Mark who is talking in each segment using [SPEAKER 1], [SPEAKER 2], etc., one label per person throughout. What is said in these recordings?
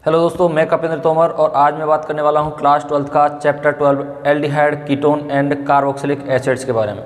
[SPEAKER 1] Hello दोस्तों, मैं कपिंद्र तोमर और आज मैं बात करने वाला हूं क्लास 12 का chapter 12 aldehyde ketone and carboxylic acids के बारे में।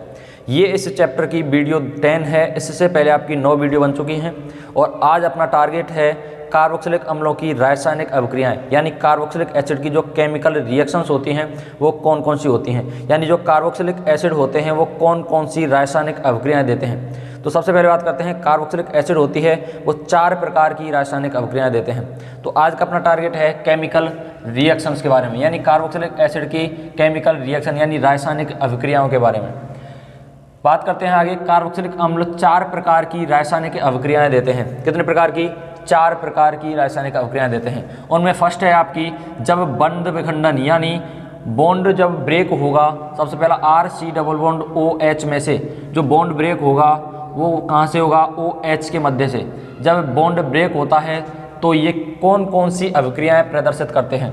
[SPEAKER 1] ये इस चैप्टर की वीडियो 10 है। इससे पहले आपकी 9 वीडियो बन चुकी हैं और आज अपना टारगेट है कार्बोक्सिलिक अम्लों की रासायनिक अभिक्रियाएं, यानी कार्बोक्सिलिक एसिड की जो केमिकल रिएक्शंस होती हैं वो कौन कौन सी होती हैं, यानी जो कार्बोक्सिलिक एसिड होते हैं वो कौन कौन सी रासायनिक अभिक्रियाएं देते हैं। तो सबसे पहले बात करते हैं, कार्बोक्सिलिक एसिड होती है वो 4 प्रकार की रासायनिक अभिक्रियाएं देते हैं। तो आज का अपना टारगेट है केमिकल रिएक्शंस के बारे में, यानी कार्बोक्सिलिक एसिड की केमिकल रिएक्शन यानी रासायनिक अभिक्रियाओं के बारे में बात करते हैं। आगे कार्बोक्सिलिक अम्ल 4 प्रकार की रासायनिक अभिक्रियाएं देते हैं। कितने प्रकार की? 4 प्रकार की रासायनिक अभिक्रियाएं देते हैं। उनमें फर्स्ट है आपकी जब बंध विखंडन यानी बॉन्ड जब ब्रेक होगा। सबसे पहला RC डबल बॉन्ड OH में से जो बॉन्ड ब्रेक होगा वो कहाँ से होगा? OH के मध्य से। जब बॉन्ड ब्रेक होता है तो ये कौन कौन सी अभिक्रियाएं प्रदर्शित करते हैं?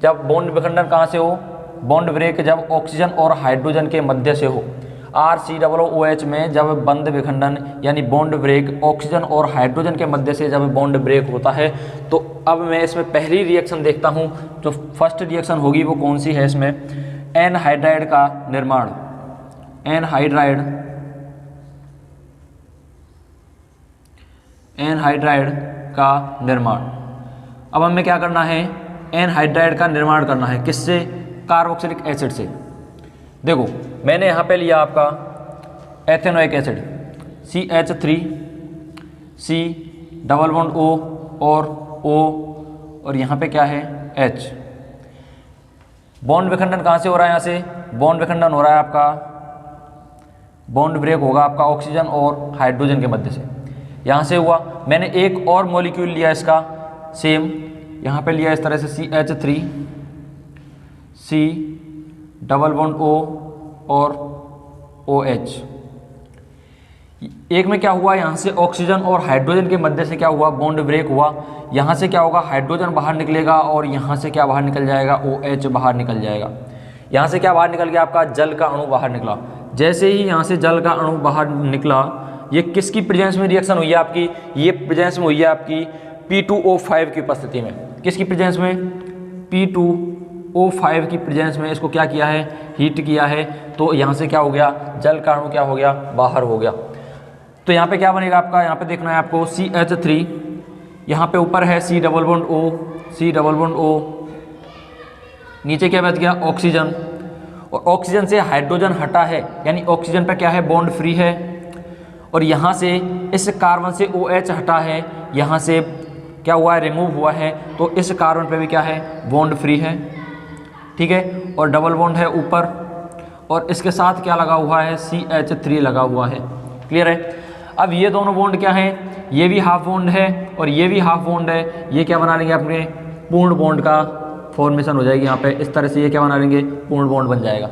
[SPEAKER 1] जब बॉन्ड विखंडन कहाँ से हो? बॉन्ड ब्रेक जब ऑक्सीजन और हाइड्रोजन के मध्य से हो। RCOOH में जब बंध विखंडन यानी बॉन्ड ब्रेक ऑक्सीजन और हाइड्रोजन के मध्य से जब बॉन्ड ब्रेक होता है तो अब मैं इसमें पहली रिएक्शन देखता हूँ। जो फर्स्ट रिएक्शन होगी वो कौन सी है? इसमें एनहाइड्राइड का निर्माण। एनहाइड्राइड का निर्माण। अब हमें क्या करना है? एनहाइड्राइड का निर्माण करना है। किससे? कार्बोक्सिलिक एसिड से। देखो मैंने यहाँ पे लिया आपका ethanoic acid CH3 C double bond O और O और यहाँ पे क्या है? H। बॉन्ड विखंडन कहाँ से हो रहा है? यहाँ से बॉन्ड विखंडन हो रहा है आपका, बॉन्ड ब्रेक होगा आपका ऑक्सीजन और हाइड्रोजन के मध्य से, यहाँ से हुआ। मैंने एक और मॉलिक्यूल लिया इसका सेम, यहाँ पे लिया इस तरह से CH3 C double bond O और OH। एक में क्या हुआ? यहाँ से ऑक्सीजन और हाइड्रोजन के मध्य से क्या हुआ? बॉन्ड ब्रेक हुआ। यहाँ से क्या होगा? हाइड्रोजन बाहर निकलेगा और यहाँ से क्या बाहर निकल जाएगा? OH बाहर निकल जाएगा। यहाँ से क्या बाहर निकल गया? आपका जल का अणु बाहर निकला। जैसे ही यहाँ से जल का अणु बाहर निकला, ये किसकी प्रेजेंस में रिएक्शन हुई है आपकी? ये प्रेजेंस में हुई है आपकी P2O5 की उपस्थिति में। किसकी प्रेजेंस में? P2O5 की प्रेजेंस में इसको क्या किया है? हीट किया है। तो यहाँ से क्या हो गया? जल का अणु क्या हो गया? बाहर हो गया। तो यहाँ पे क्या बनेगा आपका? यहाँ पे देखना है आपको CH3, यहाँ पे ऊपर है C डबल बॉन्ड O, नीचे क्या बच गया? ऑक्सीजन। और ऑक्सीजन से हाइड्रोजन हटा है यानी ऑक्सीजन पे क्या है? बॉन्ड फ्री है। और यहाँ से इस कार्बन से OH हटा है, यहाँ से क्या हुआ है? रिमूव हुआ है। तो इस कार्बन पे भी क्या है? बॉन्ड फ्री है। ठीक है, और डबल बॉन्ड है ऊपर और इसके साथ क्या लगा हुआ है? CH3 लगा हुआ है। क्लियर है? अब ये दोनों बॉन्ड क्या हैं? ये भी हाफ बॉन्ड है और ये भी हाफ बॉन्ड है। ये क्या बना लेंगे? अपने पूर्ण बॉन्ड का फॉर्मेशन हो जाएगी यहाँ पे। इस तरह से ये क्या बना लेंगे? पूर्ण बॉन्ड बन जाएगा।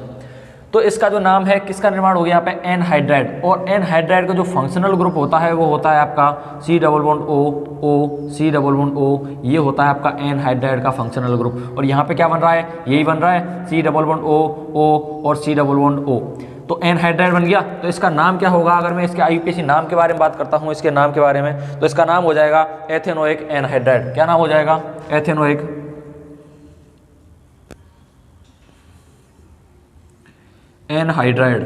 [SPEAKER 1] तो इसका जो नाम है, किसका निर्माण हो गया यहाँ पे? एनहाइड्राइड। और एनहाइड्राइड का जो फंक्शनल ग्रुप होता है वो होता है आपका C double bond O, C double bond O। ये होता है आपका एनहाइड्राइड का फंक्शनल ग्रुप। और यहाँ पे क्या बन रहा है? यही बन रहा है, C डबल बॉन्ड O और C डबल बॉन्ड O। तो एनहाइड्राइड बन गया। तो इसका नाम क्या होगा? अगर मैं इसके IUPAC नाम के बारे में बात करता हूँ, इसके नाम के बारे में, तो इसका नाम हो जाएगा एथेनोइक एनहाइड्राइड। क्या नाम हो जाएगा? Ethanoic anhydride.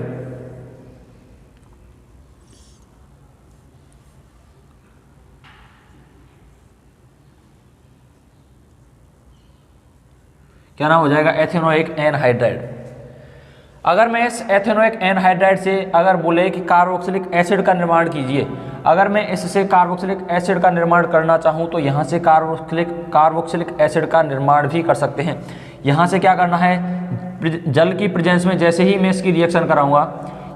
[SPEAKER 1] क्या नाम हो जाएगा? Ethanoic anhydride. अगर मैं इस एथेनोइक एनहाइड्राइड से अगर बोले कि कार्बोक्सिलिक एसिड का निर्माण कीजिए, अगर मैं इससे कार्बोक्सिलिक एसिड का निर्माण करना चाहूँ तो यहाँ से कार्बोक्सिलिक एसिड का निर्माण भी कर सकते हैं। यहाँ से क्या करना है? जल की प्रेजेंस में जैसे ही मैं इसकी रिएक्शन कराऊंगा,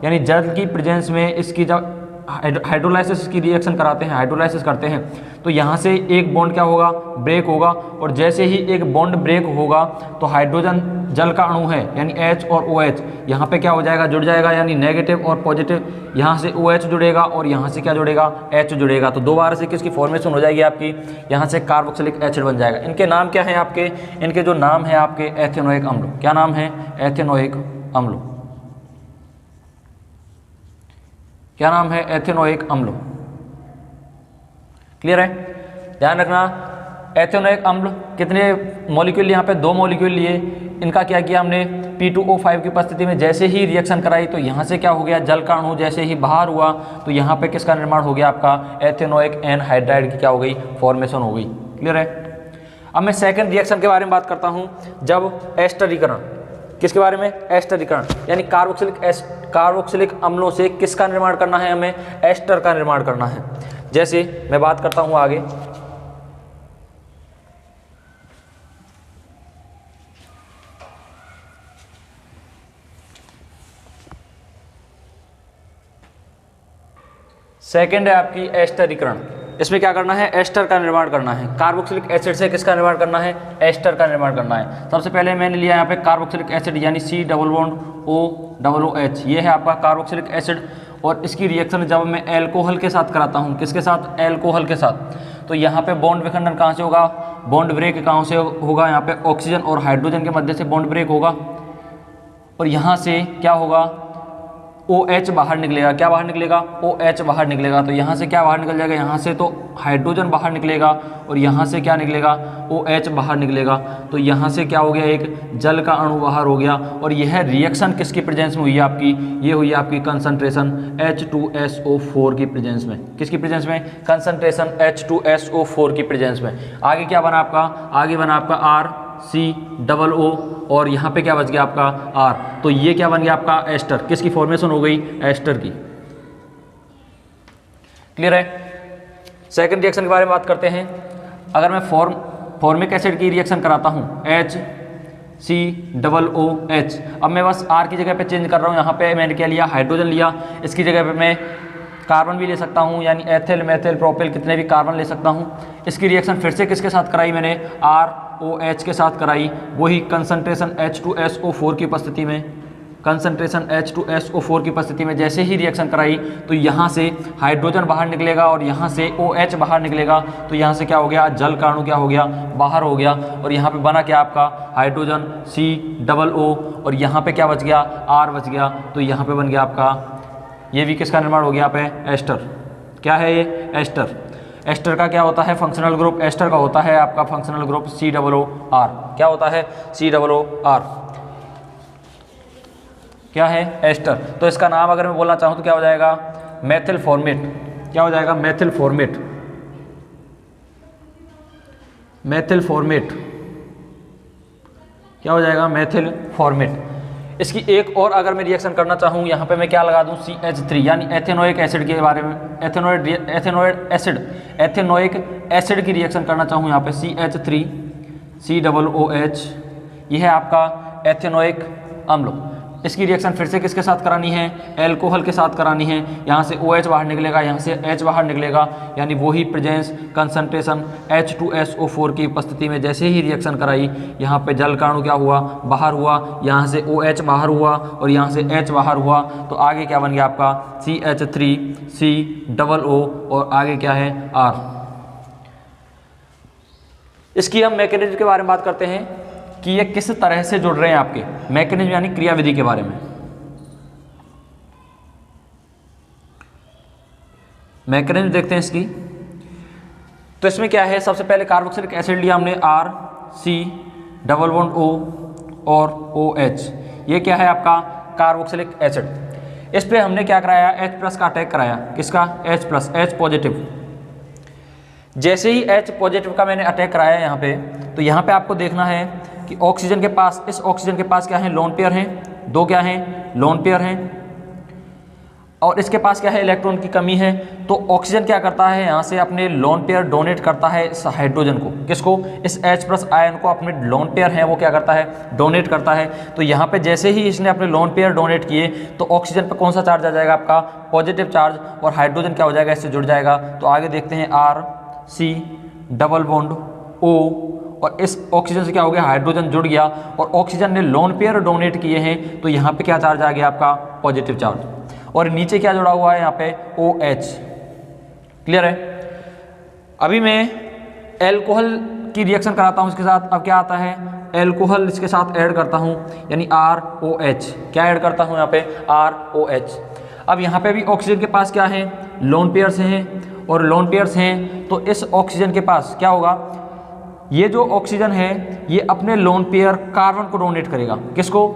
[SPEAKER 1] यानी जल की प्रेजेंस में इसकी जब हाइड्रोलाइसिस की रिएक्शन कराते हैं, हाइड्रोलाइसिस करते हैं, तो यहाँ से एक बॉन्ड क्या होगा? ब्रेक होगा। और जैसे ही एक बॉन्ड ब्रेक होगा तो हाइड्रोजन जल का अणु है यानी H और OH, यहाँ पे क्या हो जाएगा? जुड़ जाएगा, यानी नेगेटिव और पॉजिटिव। यहाँ से OH जुड़ेगा और यहाँ से क्या जुड़ेगा? H जुड़ेगा। तो दोबारा से किसकी फॉर्मेशन हो जाएगी आपकी? यहाँ से कार्बोक्सिलिक एसिड बन जाएगा। इनके नाम क्या हैं आपके? इनके जो नाम है आपके एथेनोइक अम्ल। क्या नाम है? एथेनोइक अम्ल। क्या नाम है? एथेनोइक अम्ल। क्लियर है? ध्यान रखना, एथेनोइक अम्ल कितने मॉलिक्यूल, यहाँ पे 2 मॉलिक्यूल लिए, इनका क्या किया हमने P2O5 की उपस्थिति में जैसे ही रिएक्शन कराई तो यहाँ से क्या हो गया, जल का अणु जैसे ही बाहर हुआ तो यहाँ पे किसका निर्माण हो गया, आपका एथेनोइक एनहाइड्राइड की क्या हो गई, फॉर्मेशन हो गई। क्लियर है। अब मैं सेकंड रिएक्शन के बारे में बात करता हूँ, जब एस्टरीकरण, किसके बारे में, एस्टरीकरण, यानी कार्बोक्सिलिक अम्लों से किसका निर्माण करना है, हमें एस्टर का निर्माण करना है। जैसे मैं बात करता हूँ आगे, सेकेंड है आपकी एस्टरीकरण। इसमें क्या करना है, एस्टर का निर्माण करना है। कार्बोक्सिलिक एसिड से किसका निर्माण करना है, एस्टर का निर्माण करना है। सबसे पहले मैंने लिया यहाँ पे कार्बोक्सिलिक एसिड यानी C डबल बॉन्ड OOH, ये है आपका कार्बोक्सिलिक एसिड। और इसकी रिएक्शन जब मैं एल्कोहल के साथ कराता हूँ, किसके साथ, एल्कोहल के साथ, तो यहाँ पे बॉन्ड विखंडन कहाँ से होगा, बॉन्ड ब्रेक कहाँ से होगा, यहाँ पे ऑक्सीजन और हाइड्रोजन के मध्य से बॉन्ड ब्रेक होगा और यहाँ से क्या होगा, OH बाहर निकलेगा। क्या बाहर निकलेगा, OH बाहर निकलेगा। तो यहाँ से क्या बाहर निकल जाएगा, यहाँ से तो हाइड्रोजन बाहर निकलेगा और यहाँ से क्या निकलेगा, OH बाहर निकलेगा। तो यहाँ से क्या हो गया, एक जल का अणु बाहर हो गया। और यह रिएक्शन किसकी प्रेजेंस में हुई है आपकी, ये हुई है आपकी कंसंट्रेशन H2SO4 की प्रेजेंस में। किसकी प्रेजेंस में, कंसंट्रेशन H2SO4 की प्रेजेंस में। आगे क्या बना आपका, आगे बना आपका RCOO और यहाँ पे क्या बच गया आपका R। तो ये क्या बन गया आपका एस्टर, किसकी फॉर्मेशन हो गई, एस्टर की। क्लियर है। सेकंड रिएक्शन के बारे में बात करते हैं। अगर मैं फॉर्मिक एसिड की रिएक्शन कराता हूँ HCOOH, अब मैं बस R की जगह पे चेंज कर रहा हूँ। यहाँ पे मैंने क्या लिया, हाइड्रोजन लिया, इसकी जगह पे मैं कार्बन भी ले सकता हूँ, यानी एथिल मेथिल प्रोपिल कितने भी कार्बन ले सकता हूँ। इसकी रिएक्शन फिर से किसके साथ कराई मैंने, ROH के साथ कराई, वही कंसंट्रेशन H2SO4 की उपस्थिति में। कंसंट्रेशन H2SO4 की उपस्थिति में जैसे ही रिएक्शन कराई तो यहाँ से हाइड्रोजन बाहर निकलेगा और यहाँ से OH बाहर निकलेगा। तो यहाँ से क्या हो गया, जल का अणु क्या हो गया, बाहर हो गया। और यहाँ पे बना क्या आपका हाइड्रोजन COO और यहाँ पे क्या बच गया, R बच गया। तो यहाँ पे बन गया आपका, ये भी किसका निर्माण हो गया यहाँ पे, एस्टर। क्या है ये, एस्टर। एस्टर का क्या होता है, फंक्शनल ग्रुप, एस्टर का होता है आपका फंक्शनल ग्रुप COOR। क्या होता है, COOR। क्या है, एस्टर। तो इसका नाम अगर मैं बोलना चाहूँ तो क्या हो जाएगा, मेथिल फॉर्मेट। क्या हो जाएगा, मेथिल फॉर्मेट। मेथिल फॉर्मेट क्या हो जाएगा, मेथिल फॉर्मेट। इसकी एक और अगर मैं रिएक्शन करना चाहूँ, यहाँ पे मैं क्या लगा दूँ, CH3 यानी एथेनोइक एसिड के बारे में, एथेनोइक एसिड की रिएक्शन करना चाहूँ यहाँ पे CH3 COOH, यह है आपका एथेनोइक अम्ल। इसकी रिएक्शन फिर से किसके साथ करानी है, एल्कोहल के साथ करानी है। यहाँ से OH बाहर निकलेगा, यहाँ से H बाहर निकलेगा, यानी वही प्रेजेंस कंसंट्रेशन H2SO4 की उपस्थिति में जैसे ही रिएक्शन कराई, यहाँ पे जल का अणु क्या हुआ, बाहर हुआ, यहाँ से OH बाहर हुआ और यहाँ से H बाहर हुआ। तो आगे क्या बन गया आपका CH3 COO और आगे क्या है, R। इसकी हम मैकेनिज्म के बारे में बात करते हैं कि ये किस तरह से जुड़ रहे हैं आपके, मैकेनिज्म यानी क्रियाविधि के बारे में। मैकेनिज्म देखते हैं इसकी। तो इसमें क्या है, सबसे पहले कार्बोक्सिलिक एसिड लिया हमने RCOO और OH, ये क्या है आपका कार्बोक्सिलिक एसिड। इस पे हमने क्या कराया, H+ का अटैक कराया। किसका, H+, H पॉजिटिव। जैसे ही H पॉजिटिव का मैंने अटैक कराया यहाँ पे, तो यहाँ पे आपको देखना है कि ऑक्सीजन के पास, इस ऑक्सीजन के पास क्या है, लोन पेयर हैं, दो क्या हैं, लोन पेयर हैं, और इसके पास क्या है, इलेक्ट्रॉन की कमी है। तो ऑक्सीजन क्या करता है, यहाँ से अपने लोन पेयर डोनेट करता है इस हाइड्रोजन को, किसको, इस H+ आयन को अपने लोन पेयर हैं वो क्या करता है, डोनेट करता है। तो यहाँ पे जैसे ही इसने अपने लोन पेयर डोनेट किए तो ऑक्सीजन पर कौन सा चार्ज आ जाएगा आपका, पॉजिटिव चार्ज, और हाइड्रोजन क्या हो जाएगा, इससे जुड़ जाएगा। तो आगे देखते हैं RC≡O, और इस ऑक्सीजन से क्या हो गया, हाइड्रोजन जुड़ गया और ऑक्सीजन ने लोन पेयर डोनेट किए हैं। तो यहाँ पे क्या चार्ज आ गया आपका, पॉजिटिव चार्ज, और नीचे क्या जुड़ा हुआ है यहाँ पे, OH। क्लियर है। अभी मैं एल्कोहल की रिएक्शन कराता हूँ इसके साथ। अब क्या आता है, एल्कोहल इसके साथ ऐड करता हूँ, यानी ROH। क्या ऐड करता हूँ यहाँ पे, ROH। अब यहाँ पे भी ऑक्सीजन के पास क्या है, लोन पेयर्स हैं, और लोन पेयर्स हैं। तो इस ऑक्सीजन के पास क्या होगा, ये जो ऑक्सीजन है ये अपने लोन पेयर कार्बन को डोनेट करेगा। किसको?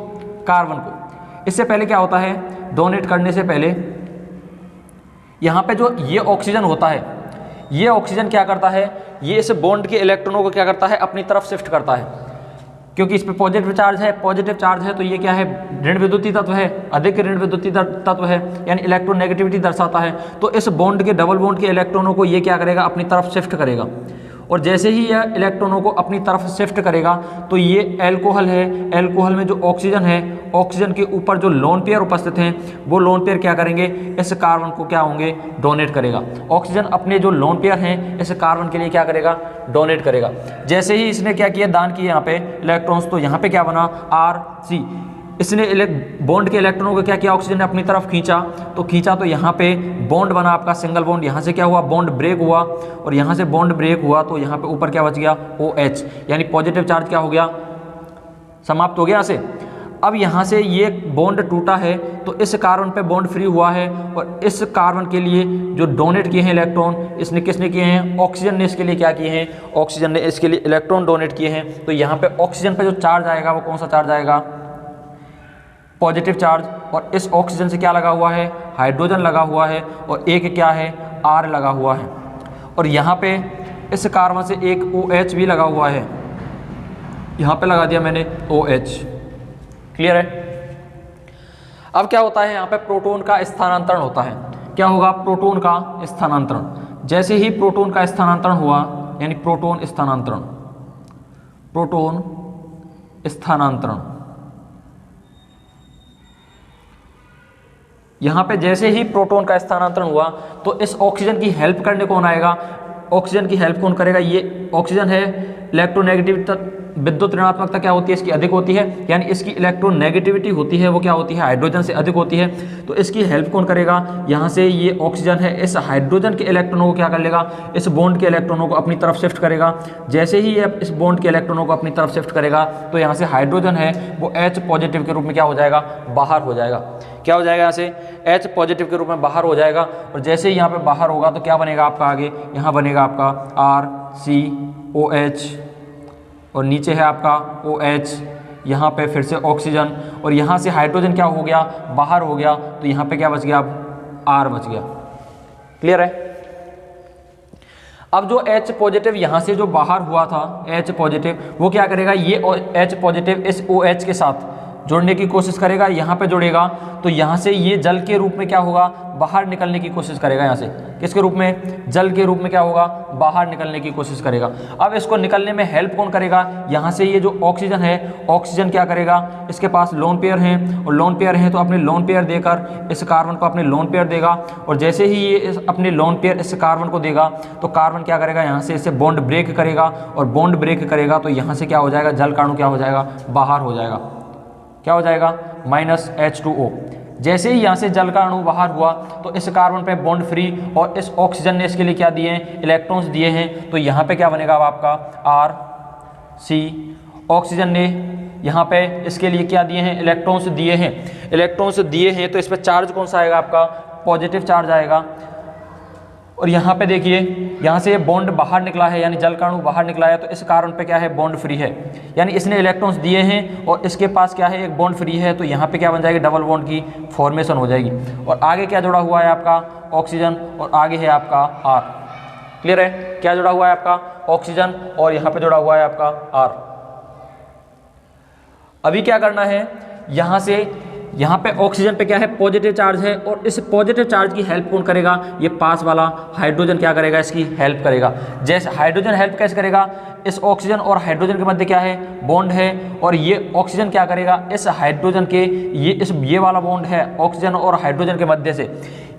[SPEAKER 1] कार्बन को। इससे पहले क्या होता है, डोनेट करने से पहले यहाँ पे जो ये ऑक्सीजन होता है, ये ऑक्सीजन क्या करता है, ये इस बॉन्ड के इलेक्ट्रॉनों को क्या करता है, अपनी तरफ शिफ्ट करता है, क्योंकि इस पे पॉजिटिव चार्ज है तो ये क्या है, ऋण विद्युतीय तत्व है, अधिक ऋण विद्युतीय तत्व है, यानी इलेक्ट्रोनेगेटिविटी दर्शाता है। तो इस बॉन्ड के, डबल बॉन्ड के इलेक्ट्रॉनों को ये क्या करेगा, अपनी तरफ शिफ्ट करेगा। और जैसे ही यह इलेक्ट्रॉनों को अपनी तरफ शिफ्ट करेगा तो ये एल्कोहल है, एल्कोहल में जो ऑक्सीजन है, ऑक्सीजन के ऊपर जो लोन पेयर उपस्थित हैं वो लोन पेयर क्या करेंगे, इस कार्बन को क्या होंगे, डोनेट करेगा। ऑक्सीजन अपने जो लोन पेयर हैं इस कार्बन के लिए क्या करेगा, डोनेट करेगा। जैसे ही इसने क्या किया, दान किए यहाँ पे इलेक्ट्रॉन्स, तो यहाँ पे क्या बना, RC। इसने बॉन्ड के इलेक्ट्रॉनों को क्या किया, ऑक्सीजन ने अपनी तरफ खींचा तो यहाँ पे बॉन्ड बना आपका, सिंगल बॉन्ड। यहाँ से क्या हुआ, बॉन्ड ब्रेक हुआ, और यहाँ से बॉन्ड ब्रेक हुआ तो यहाँ पे ऊपर क्या बच गया, OH, यानी पॉजिटिव चार्ज क्या हो गया, समाप्त हो गया यहाँ से। अब यहाँ से ये बॉन्ड टूटा है तो इस कार्बन पे बॉन्ड फ्री हुआ है, और इस कार्बन के लिए जो डोनेट किए हैं इलेक्ट्रॉन, इसने किसने किए हैं, ऑक्सीजन ने इसके लिए क्या किए हैं, ऑक्सीजन ने इसके लिए इलेक्ट्रॉन डोनेट किए हैं। तो यहाँ पे ऑक्सीजन पे जो चार्ज आएगा वो कौन सा चार्ज आएगा, पॉजिटिव चार्ज। और इस ऑक्सीजन से क्या लगा हुआ है, हाइड्रोजन लगा हुआ है, और एक क्या है, R लगा हुआ है। और यहाँ पे इस कार्बन से एक OH भी लगा हुआ है, यहाँ पे लगा दिया मैंने OH। क्लियर है? अब क्या होता है, यहाँ पे प्रोटॉन का स्थानांतरण होता है। क्या होगा, प्रोटॉन का स्थानांतरण। जैसे ही प्रोटॉन का स्थानांतरण हुआ, यानी प्रोटॉन स्थानांतरण, यहाँ पे जैसे ही प्रोटॉन का स्थानांतरण हुआ तो इस ऑक्सीजन की हेल्प करने कौन आएगा, ऑक्सीजन की हेल्प कौन करेगा, ये ऑक्सीजन है, इलेक्ट्रोनेगेटिविटी, विद्युत ऋणात्मकता क्या होती है, इसकी अधिक होती है, यानी इसकी इलेक्ट्रोनेगेटिविटी होती है वो क्या होती है, हाइड्रोजन से अधिक होती है। तो इसकी हेल्प कौन करेगा, यहाँ से ये ऑक्सीजन है, इस हाइड्रोजन के इलेक्ट्रॉनों को क्या कर लेगा, इस बॉन्ड के इलेक्ट्रॉनों को अपनी तरफ शिफ्ट करेगा। जैसे ही ये इस बॉन्ड के इलेक्ट्रॉनों को अपनी तरफ शिफ्ट करेगा तो यहाँ से हाइड्रोजन है वो H पॉजिटिव के रूप में क्या हो जाएगा, बाहर हो जाएगा। क्या हो जाएगा, यहाँ से H पॉजिटिव के रूप में बाहर हो जाएगा। और जैसे ही यहाँ पे बाहर होगा तो क्या बनेगा आपका, आगे यहाँ बनेगा आपका RCOH, और नीचे है आपका OH, यहाँ पे फिर से ऑक्सीजन, और यहाँ से हाइड्रोजन क्या हो गया, बाहर हो गया, तो यहाँ पे क्या बच गया, अब R बच गया। क्लियर है? अब जो H पॉजिटिव यहाँ से जो बाहर हुआ था, H पॉजिटिव, वो क्या करेगा, ये H पॉजिटिव इस OH के साथ जोड़ने की कोशिश करेगा, यहाँ पे जुड़ेगा तो यहाँ से ये जल के रूप में क्या होगा, बाहर निकलने की कोशिश करेगा। यहाँ से किसके रूप में, जल के रूप में क्या होगा, बाहर निकलने की कोशिश करेगा। अब इसको निकलने में हेल्प कौन करेगा, यहाँ से ये जो ऑक्सीजन है, ऑक्सीजन क्या करेगा, इसके पास लोन पेयर हैं, और लोन पेयर हैं तो अपने लोन पेयर देकर इस कार्बन को अपने लोन पेयर देगा। और जैसे ही ये अपने लोन पेयर इस कार्बन को देगा तो कार्बन क्या करेगा, यहाँ से इसे बॉन्ड ब्रेक करेगा, और बॉन्ड ब्रेक करेगा तो यहाँ से क्या हो जाएगा, जल का अणु क्या हो जाएगा, बाहर हो जाएगा। क्या हो जाएगा, -H2O। जैसे ही यहाँ से जल का अणु बाहर हुआ तो इस कार्बन पे बॉन्ड फ्री, और इस ऑक्सीजन ने इसके लिए क्या दिए हैं, इलेक्ट्रॉन्स दिए हैं। तो यहाँ पे क्या बनेगा अब आपका RC। ऑक्सीजन ने यहाँ पे इसके लिए क्या दिए हैं, इलेक्ट्रॉन्स दिए हैं। इलेक्ट्रॉन्स दिए हैं तो इस पर चार्ज कौन सा आएगा, आपका पॉजिटिव चार्ज आएगा। और यहाँ पे देखिए, यहाँ से ये बॉन्ड बाहर निकला है, यानी जल का अणु बाहर निकला है, तो इस कार्बन पे क्या है, बॉन्ड फ्री है, यानी इसने इलेक्ट्रॉन्स दिए हैं और इसके पास क्या है, एक बॉन्ड फ्री है। तो यहाँ पे क्या बन जाएगी, डबल बॉन्ड की फॉर्मेशन हो जाएगी। और आगे क्या जुड़ा हुआ है आपका, ऑक्सीजन, और आगे है आपका R। क्लियर है? क्या जुड़ा हुआ है आपका, ऑक्सीजन, और यहाँ पे जुड़ा हुआ है आपका R। अभी क्या करना है, यहाँ से यहाँ पे ऑक्सीजन पे क्या है, पॉजिटिव चार्ज है, और इस पॉजिटिव चार्ज की हेल्प कौन करेगा, ये पास वाला हाइड्रोजन क्या करेगा, इसकी हेल्प करेगा। जैसे हाइड्रोजन हेल्प कैसे करेगा, इस ऑक्सीजन और हाइड्रोजन के मध्य क्या है, बॉन्ड है, और ये ऑक्सीजन क्या करेगा, इस हाइड्रोजन के ये वाला बॉन्ड है ऑक्सीजन और हाइड्रोजन के मध्य से,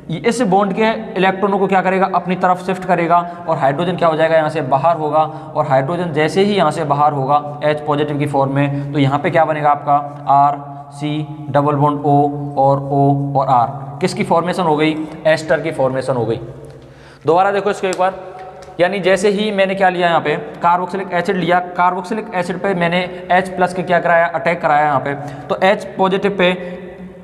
[SPEAKER 1] इस बॉन्ड के इलेक्ट्रॉनों को क्या करेगा, अपनी तरफ शिफ्ट करेगा, और हाइड्रोजन क्या हो जाएगा, यहाँ से बाहर होगा। और हाइड्रोजन जैसे ही यहाँ से बाहर होगा H पॉजिटिव की फॉर्म में, तो यहाँ पे क्या बनेगा आपका RC, डबल बॉन्ड O और O और R। किसकी फॉर्मेशन हो गई, एस्टर की फॉर्मेशन हो गई। दोबारा देखो इसको एक बार, यानी जैसे ही मैंने क्या लिया, यहाँ पे कार्बोक्सिलिक एसिड लिया, कार्बोक्सिलिक एसिड पे मैंने H+ के क्या कराया, अटैक कराया यहाँ पे, तो H पॉजिटिव पे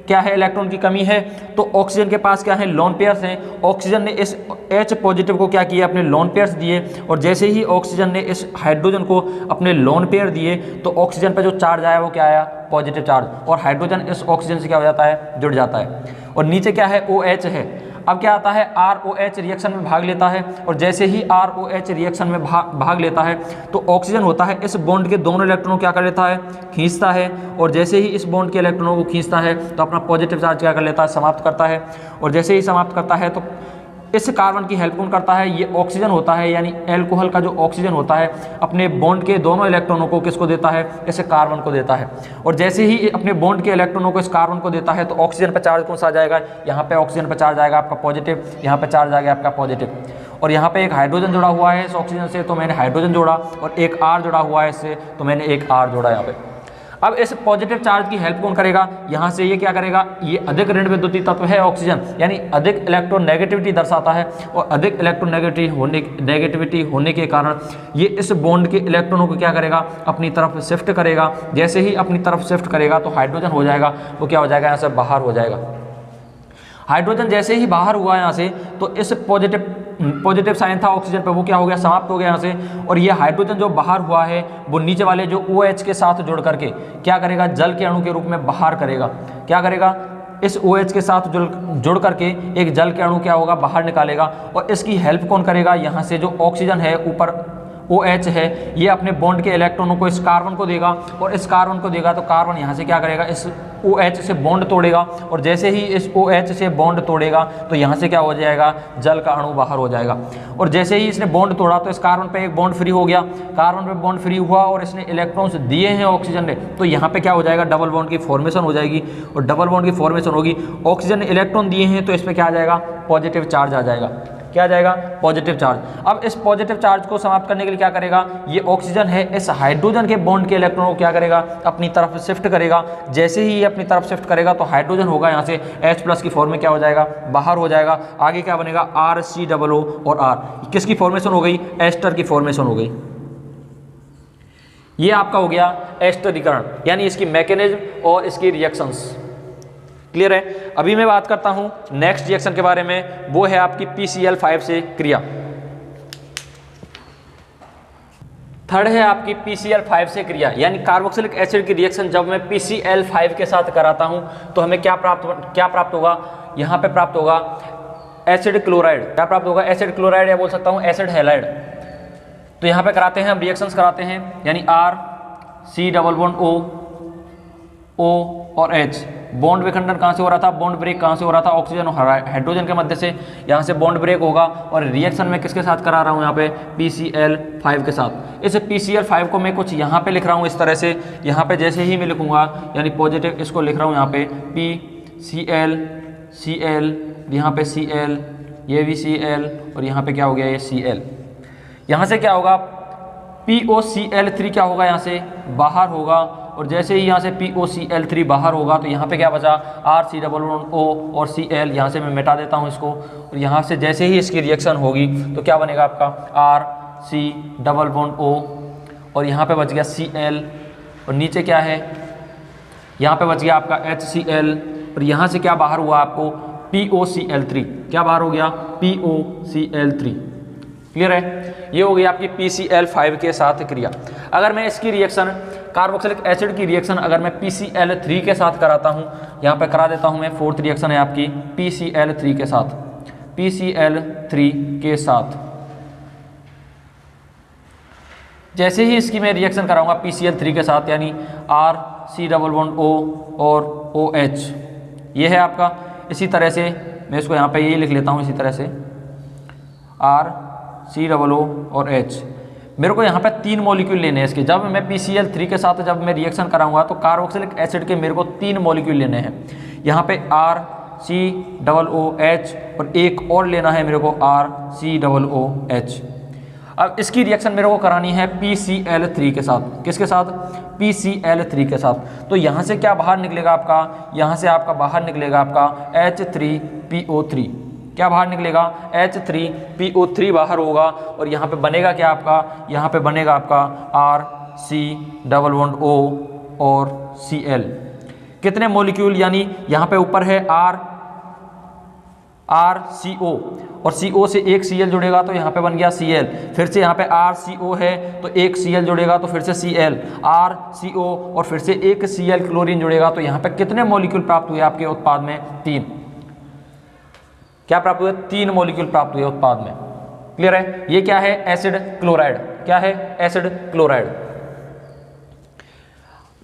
[SPEAKER 1] क्या है, इलेक्ट्रॉन की कमी है, तो ऑक्सीजन के पास क्या है, लोन पेयर्स हैं। ऑक्सीजन ने इस H पॉजिटिव को क्या किया, अपने लोन पेयर्स दिए, और जैसे ही ऑक्सीजन ने इस हाइड्रोजन को अपने लोन पेयर दिए तो ऑक्सीजन पर जो चार्ज आया वो क्या आया, पॉजिटिव चार्ज, और हाइड्रोजन इस ऑक्सीजन से क्या हो जाता है, जुड़ जाता है। और नीचे क्या है, OH है। अब क्या आता है, ROH रिएक्शन में भाग लेता है, और जैसे ही ROH रिएक्शन में भाग लेता है तो ऑक्सीजन होता है इस बॉन्ड के दोनों इलेक्ट्रॉनों को क्या कर लेता है, खींचता है, और जैसे ही इस बॉन्ड के इलेक्ट्रॉनों को खींचता है तो अपना पॉजिटिव चार्ज क्या कर लेता है, समाप्त करता है। और जैसे ही समाप्त करता है तो इस कार्बन की हेल्प कौन करता है, ये ऑक्सीजन होता है, यानी अल्कोहल का जो ऑक्सीजन होता है अपने बॉन्ड के दोनों इलेक्ट्रॉनों को किसको देता है, इस कार्बन को देता है। और जैसे ही अपने बॉन्ड के इलेक्ट्रॉनों को इस कार्बन को देता है तो ऑक्सीजन पर चार्ज कौन सा आ जाएगा, यहाँ पे ऑक्सीजन पर चार्ज आएगा आपका पॉजिटिव, यहाँ पे चार्ज आ गया आपका पॉजिटिव, और यहाँ पे एक हाइड्रोजन जुड़ा हुआ है इस ऑक्सीजन से तो मैंने हाइड्रोजन जोड़ा, और एक R जुड़ा हुआ है इससे तो मैंने एक R जोड़ा यहाँ पे। अब इस पॉजिटिव चार्ज की हेल्प कौन करेगा, यहाँ से ये क्या करेगा, ये अधिक ऋण विद्युतीय तत्व है ऑक्सीजन, यानी अधिक इलेक्ट्रोनेगेटिविटी दर्शाता है, और अधिक इलेक्ट्रोनेगेटिविटी होने के कारण ये इस बॉन्ड के इलेक्ट्रॉनों को क्या करेगा, अपनी तरफ शिफ्ट करेगा। जैसे ही अपनी तरफ शिफ्ट करेगा तो हाइड्रोजन हो जाएगा, वो क्या हो जाएगा, यहाँ से बाहर हो जाएगा। हाइड्रोजन जैसे ही बाहर हुआ यहाँ से तो इस पॉजिटिव साइन था ऑक्सीजन पे वो क्या हो गया, समाप्त हो गया यहाँ से। और ये हाइड्रोजन जो बाहर हुआ है वो नीचे वाले जो OH के साथ जुड़ करके क्या करेगा, जल के अणु के रूप में बाहर करेगा। क्या करेगा, इस OH के साथ जुड़ करके एक जल के अणु क्या होगा, बाहर निकालेगा। और इसकी हेल्प कौन करेगा, यहाँ से जो ऑक्सीजन है ऊपर OH है ये अपने बॉन्ड के इलेक्ट्रॉनों को इस कार्बन को देगा, और इस कार्बन को देगा तो कार्बन यहाँ से क्या करेगा, इस OH से बॉन्ड तोड़ेगा, और जैसे ही इस OH से बॉन्ड तोड़ेगा तो यहाँ से क्या हो जाएगा, जल का अणु बाहर हो जाएगा। और जैसे ही इसने बॉन्ड तोड़ा तो इस कार्बन पे एक बॉन्ड फ्री हो गया, कार्बन पे बॉन्ड फ्री हुआ और इसने इलेक्ट्रॉन्स दिए हैं ऑक्सीजन ने, तो यहाँ पे क्या हो जाएगा, डबल बॉन्ड की फॉर्मेशन हो जाएगी। और डबल बॉन्ड की फॉर्मेशन होगी, ऑक्सीजन ने इलेक्ट्रॉन दिए हैं तो इस पर क्या आ जाएगा, पॉजिटिव चार्ज आ जाएगा। क्या आ जाएगा, पॉजिटिव चार्ज। अब इस पॉजिटिव चार्ज को समाप्त करने के लिए क्या करेगा, ये ऑक्सीजन है इस हाइड्रोजन के बॉन्ड के इलेक्ट्रॉनों को क्या करेगा, अपनी तरफ शिफ्ट करेगा। जैसे ही ये अपनी तरफ शिफ्ट करेगा तो हाइड्रोजन होगा यहाँ से H+ की फॉर्म में क्या हो जाएगा, बाहर हो जाएगा। आगे क्या बनेगा, RCOO और R, किसकी फॉर्मेशन हो गई, एस्टर की फॉर्मेशन हो गई। ये आपका हो गया एस्टरीकरण, यानी इसकी मैकेनिज्म और इसकी रिएक्शंस। क्लियर है। अभी मैं बात करता हूं नेक्स्ट रिएक्शन के बारे में, वो है आपकी PCl5 से क्रिया। थर्ड है आपकी PCl5 से क्रिया, यानी कार्बोक्सिलिक एसिड की रिएक्शन जब मैं PCl5 के साथ कराता हूं तो हमें क्या प्राप्त होगा, यहाँ पे प्राप्त होगा एसिड क्लोराइड। क्या प्राप्त होगा, एसिड क्लोराइड, या बोल सकता हूँ एसिड हैलाइड। तो यहाँ पे कराते हैं हम रिएक्शंस कराते हैं, यानी RCOO और H। बॉन्ड विखंडन कहाँ से हो रहा था, बॉन्ड ब्रेक कहाँ से हो रहा था, ऑक्सीजन और हाइड्रोजन के मध्य से। यहाँ से बॉन्ड ब्रेक होगा और रिएक्शन में किसके साथ करा रहा हूँ, यहाँ पे PCl5 के साथ। इस PCl5 को मैं कुछ यहाँ पे लिख रहा हूँ इस तरह से, यहाँ पे जैसे ही मैं लिखूँगा यानी पॉजिटिव, इसको लिख रहा हूँ यहाँ पे PCl, यहाँ पे Cl, ये भी Cl, और यहाँ पे क्या हो गया, ये Cl। यहाँ से क्या होगा, POCl3 क्या होगा, यहाँ से बाहर होगा। और जैसे ही यहाँ से POCl3 बाहर होगा तो यहाँ पे क्या बचा, RCOO और Cl। यहाँ से मैं मिटा देता हूँ इसको, और यहाँ से जैसे ही इसकी रिएक्शन होगी तो क्या बनेगा आपका RCOO, और यहाँ पे बच गया Cl, और नीचे क्या है, यहाँ पे बच गया आपका HCl, और यहाँ से क्या बाहर हुआ आपको, POCl3। क्या बाहर हो गया, POCl3। क्लियर है। ये हो गई आपकी PCl5 के साथ क्रिया। अगर मैं इसकी रिएक्शन कार्बोक्सिलिक एसिड की रिएक्शन अगर मैं PCl3 के साथ कराता हूँ, यहाँ पे करा देता हूँ मैं, फोर्थ रिएक्शन है आपकी PCl3 के साथ, PCl3 के साथ। जैसे ही इसकी मैं रिएक्शन कराऊंगा PCl3 के साथ, यानी RCOO और OH, ये है आपका। इसी तरह से मैं इसको यहाँ पे ये लिख लेता हूँ, इसी तरह से RCOO और H। मेरे को यहाँ पे 3 मॉलिक्यूल लेने हैं इसके। जब मैं PCl3 के साथ जब मैं रिएक्शन कराऊंगा तो कार्बोक्सिलिक एसिड के मेरे को 3 मॉलिक्यूल लेने हैं। यहाँ पे RCOOH और एक और लेना है मेरे को RCOOH। अब इसकी रिएक्शन मेरे को करानी है PCl3 के साथ। किसके साथ, PCl3 के साथ। तो यहाँ से क्या बाहर निकलेगा आपका, यहाँ से आपका बाहर निकलेगा आपका H3PO3। क्या बाहर निकलेगा, H3PO3 बाहर होगा, और यहाँ पे बनेगा क्या आपका, यहाँ पे बनेगा आपका RCOO और Cl। कितने मॉलिक्यूल, यानी यहाँ पे ऊपर है RCO और CO से एक Cl जुड़ेगा तो यहाँ पे बन गया Cl, फिर से यहाँ पे RCO है तो एक Cl जुड़ेगा तो फिर से Cl, RCO और फिर से एक Cl क्लोरीन जुड़ेगा तो यहाँ पे कितने मॉलिक्यूल प्राप्त हुए आपके उत्पाद में? 3। क्या प्राप्त हुए? 3 मॉलिक्यूल प्राप्त हुए उत्पाद में। क्लियर है? ये क्या है? Acid chloride. क्या है? Acid chloride.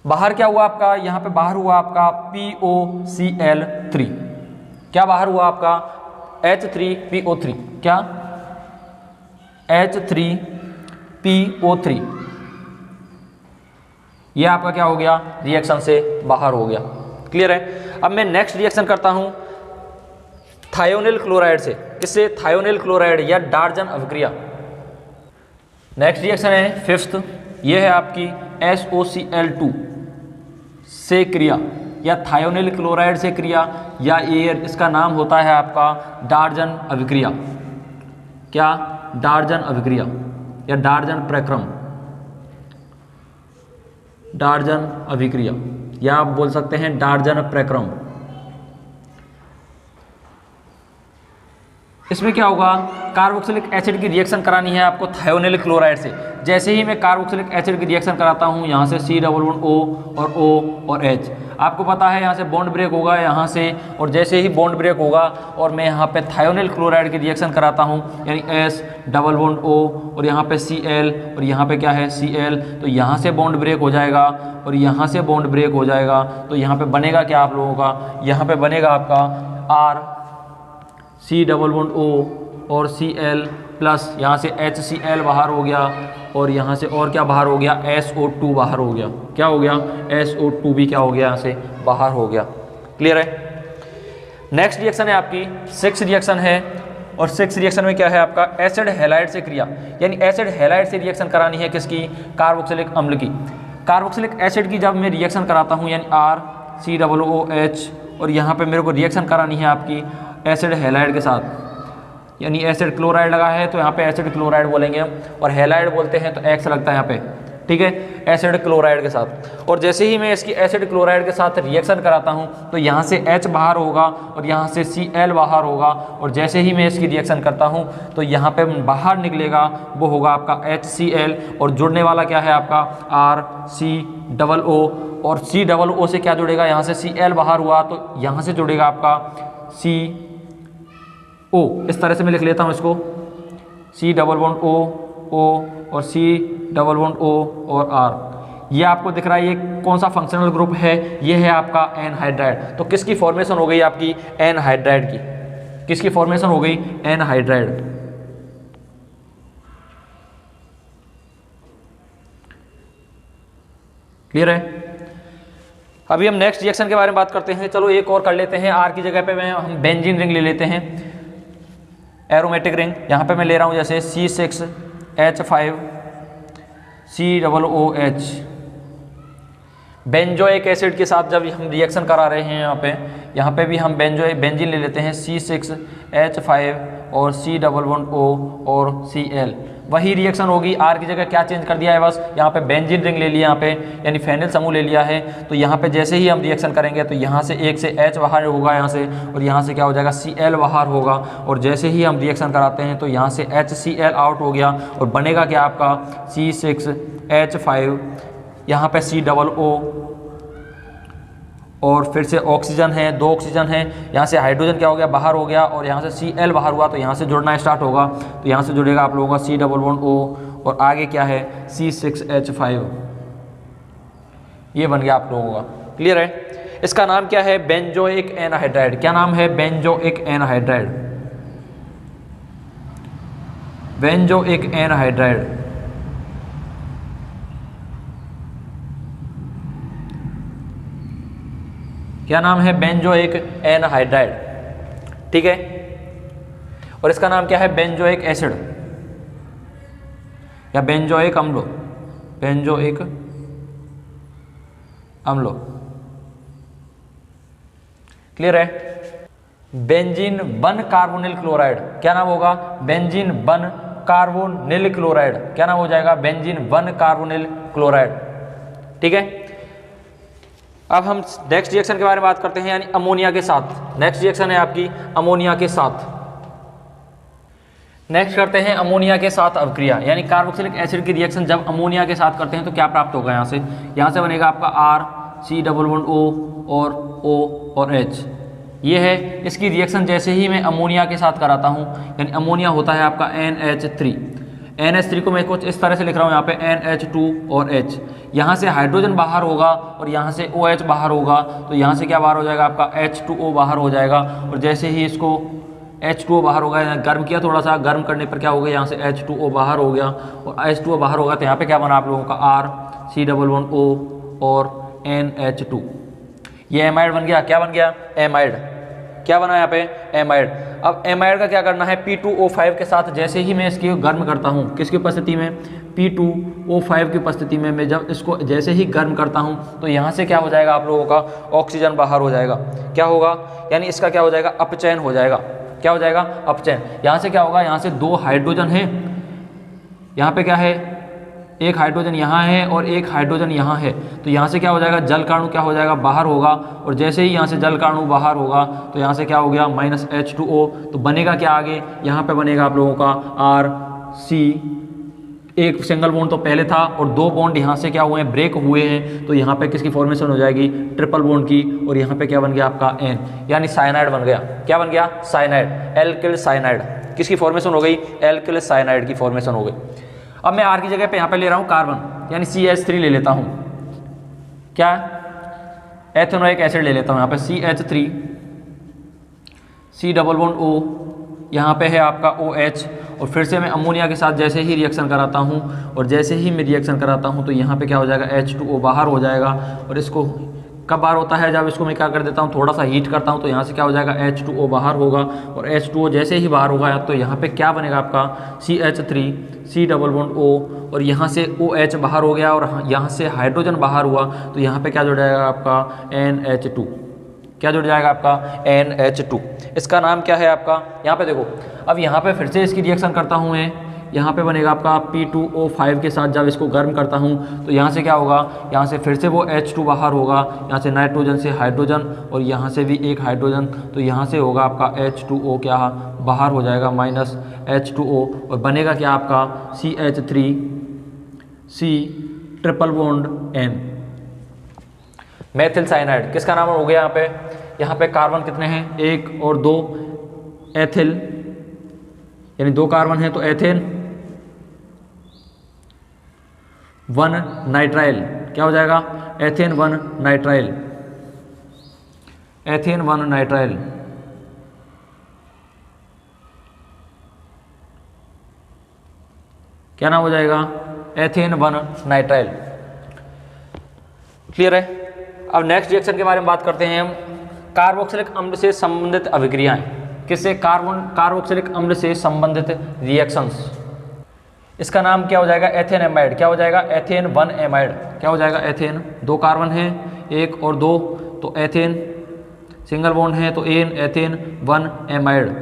[SPEAKER 1] बाहर क्या हुआ आपका? यहाँ पे बाहर हुआ आपका POCl3। क्या बाहर हुआ आपका? H3PO3। क्या? H3PO3। ये आपका क्या हो गया? रिएक्शन से बाहर हो गया। क्लियर है? अब मैं नेक्स्ट रिएक्शन करता हूं थायोनिल क्लोराइड से। किससे? थायोनिल क्लोराइड या डार्जन अभिक्रिया। नेक्स्ट रिएक्शन है 5th, ये है आपकी SOCl2 से क्रिया या थायोनिल क्लोराइड से क्रिया, या ये इसका नाम होता है आपका डार्जन अभिक्रिया। क्या? डार्जन अभिक्रिया या डार्जन प्रक्रम, डार्जन अभिक्रिया, या आप बोल सकते हैं डार्जन प्रक्रम। इसमें क्या होगा? कार्बोक्सिलिक एसिड की रिएक्शन करानी है आपको थायोनिल क्लोराइड से। जैसे ही मैं कार्बोक्सिलिक एसिड की रिएक्शन कराता हूँ, यहाँ से C डबल बॉन्ड O और O और H, आपको पता है यहाँ से बॉन्ड ब्रेक होगा यहाँ से, और जैसे ही बॉन्ड ब्रेक होगा और मैं यहाँ पे थायोनिल क्लोराइड की रिएक्शन कराता हूँ, यानी S डबल बॉन्ड O और यहाँ पे Cl और यहाँ पे क्या है? Cl, तो यहाँ से बॉन्ड ब्रेक हो जाएगा और यहाँ से बॉन्ड ब्रेक हो जाएगा, तो यहाँ पे बनेगा क्या आप लोगों का? यहाँ पे बनेगा आपका C डबल बॉन्ड O और Cl प्लस यहाँ से HCl बाहर हो गया, और यहाँ से और क्या बाहर हो गया? SO2 बाहर हो गया। क्या हो गया? SO2 भी क्या हो गया? यहाँ से बाहर हो गया। क्लियर है? नेक्स्ट रिएक्शन है आपकी 6th रिएक्शन है, और 6th रिएक्शन में क्या है आपका? एसिड हैलाइड से क्रिया, यानी एसिड हैलाइड से रिएक्शन करानी है किसकी? कार्बोक्सिलिक अम्ल की। कार्बोक्सिलिक एसिड की जब मैं रिएक्शन कराता हूँ, यानी RCOOH, और यहाँ पे मेरे को रिएक्शन करानी है आपकी एसिड हैलाइड के साथ, यानी एसिड क्लोराइड लगा है तो यहाँ पे एसिड क्लोराइड बोलेंगे हम, और हैलाइड बोलते हैं तो X लगता है यहाँ पे। ठीक है? एसिड क्लोराइड के साथ। और जैसे ही मैं इसकी एसिड क्लोराइड के साथ रिएक्शन कराता हूँ तो यहाँ से H बाहर होगा और यहाँ से Cl बाहर होगा, और जैसे ही मैं इसकी रिएक्शन करता हूँ तो यहाँ पे बाहर निकलेगा वो होगा आपका HCl, और जुड़ने वाला क्या है आपका? RCOO, और C डबल O से क्या जुड़ेगा? यहाँ से Cl बाहर हुआ तो यहाँ से जुड़ेगा आपका CO। इस तरह से मैं लिख लेता हूँ इसको, C डबल बॉन्ड O और C डबल बॉन्ड O और R। ये आपको दिख रहा है ये कौन सा फंक्शनल ग्रुप है? ये है आपका एनहाइड्राइड। तो किसकी फॉर्मेशन हो गई आपकी? एनहाइड्राइड की। किसकी फॉर्मेशन हो गई? एनहाइड्राइड। क्लियर है? अभी हम नेक्स्ट रिएक्शन के बारे में बात करते हैं। चलो एक और कर लेते हैं। आर की जगह पे हम बेंजीन रिंग ले लेते हैं, एरोमेटिक रिंग। यहाँ पे मैं ले रहा हूँ जैसे C6H5COOH। बेंजोइक एसिड के साथ जब हम रिएक्शन करा रहे हैं यहाँ पे भी हम बेंजीन ले लेते हैं, C6H5 और C डबल बॉन्ड O और Cl। वही रिएक्शन होगी। आर की जगह क्या चेंज कर दिया है? बस यहाँ पे बेंजीन रिंग ले लिया, यहाँ पे यानी फेनिल समूह ले लिया है। तो यहाँ पे जैसे ही हम रिएक्शन करेंगे तो यहाँ से एक से H बाहर होगा यहाँ से, और यहाँ से क्या हो जाएगा? Cl बाहर होगा, और जैसे ही हम रिएक्शन कराते हैं तो यहाँ से HCl आउट हो गया, और बनेगा क्या आपका? C6H5, यहाँ पे C डबल O, और फिर से ऑक्सीजन है, 2 ऑक्सीजन है, यहाँ से हाइड्रोजन क्या हो गया? बाहर हो गया, और यहाँ से Cl बाहर हुआ तो यहाँ से जुड़ना स्टार्ट होगा। तो यहाँ से जुड़ेगा आप लोगों का C डबल बॉन्ड O, और आगे क्या है? C6H5। ये बन गया आप लोगों का। क्लियर है? इसका नाम क्या है? Benzoic anhydride. क्या नाम है? Benzoic anhydride. Benzoic anhydride. क्या नाम है? Benzoic anhydride. ठीक है? और इसका नाम क्या है? बेंजोइक एसिड या बेंजोइक अम्ल। बेंजोइक अम्ल। क्लियर है? बेंजीन बन कार्बोनिल क्लोराइड। क्या नाम होगा? बेंजीन बन कार्बोनिल क्लोराइड। क्या नाम हो जाएगा? बेंजीन बन कार्बोनिल क्लोराइड। ठीक है? अब हम नेक्स्ट रिएक्शन के बारे में बात करते हैं, यानी अमोनिया के साथ। नेक्स्ट रिएक्शन है आपकी अमोनिया के साथ। नेक्स्ट करते हैं अमोनिया के साथ अभिक्रिया, यानी कार्बोक्सिलिक एसिड की रिएक्शन जब अमोनिया के साथ करते हैं तो क्या प्राप्त होगा। यहाँ से बनेगा आपका R, C O और H। ये है इसकी रिएक्शन। जैसे ही मैं अमोनिया के साथ कराता हूँ, यानी अमोनिया होता है आपका NH3। NH3 को मैं कुछ इस तरह से लिख रहा हूँ, यहाँ पे NH2 और H। यहाँ से हाइड्रोजन बाहर होगा और यहाँ से OH बाहर होगा, तो यहाँ से क्या बाहर हो जाएगा आपका H2O बाहर हो जाएगा। और जैसे ही इसको H2O बाहर होगा, गर्म किया थोड़ा सा, गर्म करने पर क्या हो गया, यहाँ से H2O बाहर हो गया और H2O बाहर होगा तो यहाँ पे क्या बना आप लोगों का R, C और NH2। ये एमाइड बन गया। क्या बन गया, एमाइड। क्या बना यहाँ पे, एमाइड। अब एमाइड का क्या करना है, P2O5 के साथ जैसे ही मैं इसकी गर्म करता हूँ, किसकी उपस्थिति में, P2O5 की उपस्थिति में मैं जब इसको जैसे ही गर्म करता हूँ तो यहाँ से क्या हो जाएगा आप लोगों का, ऑक्सीजन बाहर हो जाएगा। क्या होगा, यानी इसका क्या हो जाएगा, अपचयन हो जाएगा। क्या हो जाएगा, अपचयन। यहाँ से क्या होगा, यहाँ से 2 हाइड्रोजन है, यहाँ पे क्या है, एक हाइड्रोजन यहाँ है और एक हाइड्रोजन यहाँ है, तो यहाँ से क्या हो जाएगा, जल काणु क्या हो जाएगा, बाहर होगा। और जैसे ही यहाँ से जल काणु बाहर होगा तो यहाँ से क्या हो गया, -H2O। तो बनेगा क्या आगे, यहाँ पे बनेगा आप लोगों का RC। एक सिंगल बॉन्ड तो पहले था और 2 बॉन्ड यहाँ से क्या हुए हैं, ब्रेक हुए हैं, तो यहाँ पे किसकी फॉर्मेशन हो जाएगी, ट्रिपल बॉन्ड की। और यहाँ पे क्या बन गया आपका N, यानी साइनाइड बन गया। क्या बन गया, साइनाइड, एल्किल साइनाइड। किसकी फॉर्मेशन हो गई, एल्किल साइनाइड की फॉर्मेशन हो गई। अब मैं R की जगह पे यहाँ पे ले रहा हूँ कार्बन, यानी CH3 ले लेता हूँ। क्या, एथेनोइक एसिड ले लेता हूँ, यहाँ पे CH3, C O, यहाँ पे है आपका OH। और फिर से मैं अमोनिया के साथ जैसे ही रिएक्शन कराता हूँ और जैसे ही मैं रिएक्शन कराता हूँ तो यहाँ पे क्या हो जाएगा, H2O बाहर हो जाएगा। और इसको कब बाहर होता है, जब इसको मैं क्या कर देता हूँ, थोड़ा सा हीट करता हूँ, तो यहाँ से क्या हो जाएगा, H2O बाहर होगा। और H2O जैसे ही बाहर होगा तो यहाँ पे क्या बनेगा आपका, CH3, C O और यहाँ से OH बाहर हो गया और यहाँ से हाइड्रोजन बाहर हुआ, तो यहाँ पे क्या जुड़ जाएगा आपका NH2। क्या जुड़ जाएगा आपका, NH2। इसका नाम क्या है आपका, यहाँ पे देखो। अब यहाँ पे फिर से इसकी रिएक्शन करता हूँ मैं, यहाँ पे बनेगा आपका P2O5 के साथ जब इसको गर्म करता हूँ तो यहाँ से क्या होगा, यहाँ से फिर से वो H2 बाहर होगा, यहाँ से नाइट्रोजन से हाइड्रोजन और यहाँ से भी एक हाइड्रोजन, तो यहाँ से होगा आपका H2O क्या बाहर हो जाएगा, -H2O। और बनेगा क्या आपका CH3C N, मेथिल साइनाइड। किसका नाम हो गया यहाँ पे कार्बन कितने हैं, 1 और 2, एथिल, यानी 2 कार्बन है तो एथेन, 1 नाइट्राइल। क्या हो जाएगा, एथेन 1 नाइट्राइल, एथेन 1 नाइट्राइल। क्या नाम हो जाएगा, एथेन 1 नाइट्राइल। क्लियर है। अब नेक्स्ट रिएक्शन के बारे में बात करते हैं हम, कार्बोक्सिलिक अम्ल से संबंधित अभिक्रियाएं। किससे, कार्बोक्सिलिक अम्ल से संबंधित रिएक्शंस। इसका नाम क्या हो जाएगा, एथेन एमाइड। क्या हो जाएगा, एथेन 1 एमाइड। क्या हो जाएगा, एथेन, 2 कार्बन है, 1 और 2, तो एथेन, सिंगल बॉन्ड है तो एथेन 1 एमाइड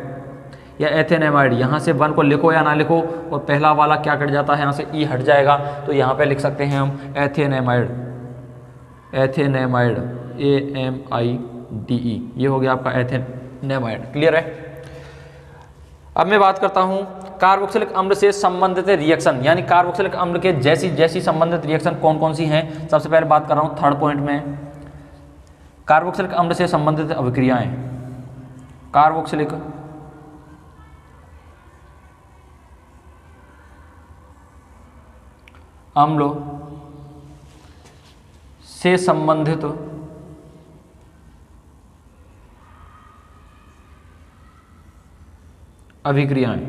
[SPEAKER 1] या एथेन एमाइड। यहाँ से 1 को लिखो या ना लिखो और पहला वाला क्या कट जाता है, यहाँ से ई हट जाएगा, तो यहाँ पे लिख सकते हैं हम ethane amide, ethane amide, AMIDE। ये हो गया आपका एथेन एमाइड। क्लियर है। अब मैं बात करता हूँ कार्बोक्सिलिक अम्ल से संबंधित रिएक्शन, यानी कार्बोक्सिलिक अम्ल के जैसी संबंधित रिएक्शन कौन कौन सी हैं। सबसे पहले बात कर रहा हूँ थर्ड पॉइंट में, कार्बोक्सिलिक अम्ल से संबंधित अभिक्रियाएं। कार्बोक्सिलिक अम्ल से संबंधित अभिक्रियाएं।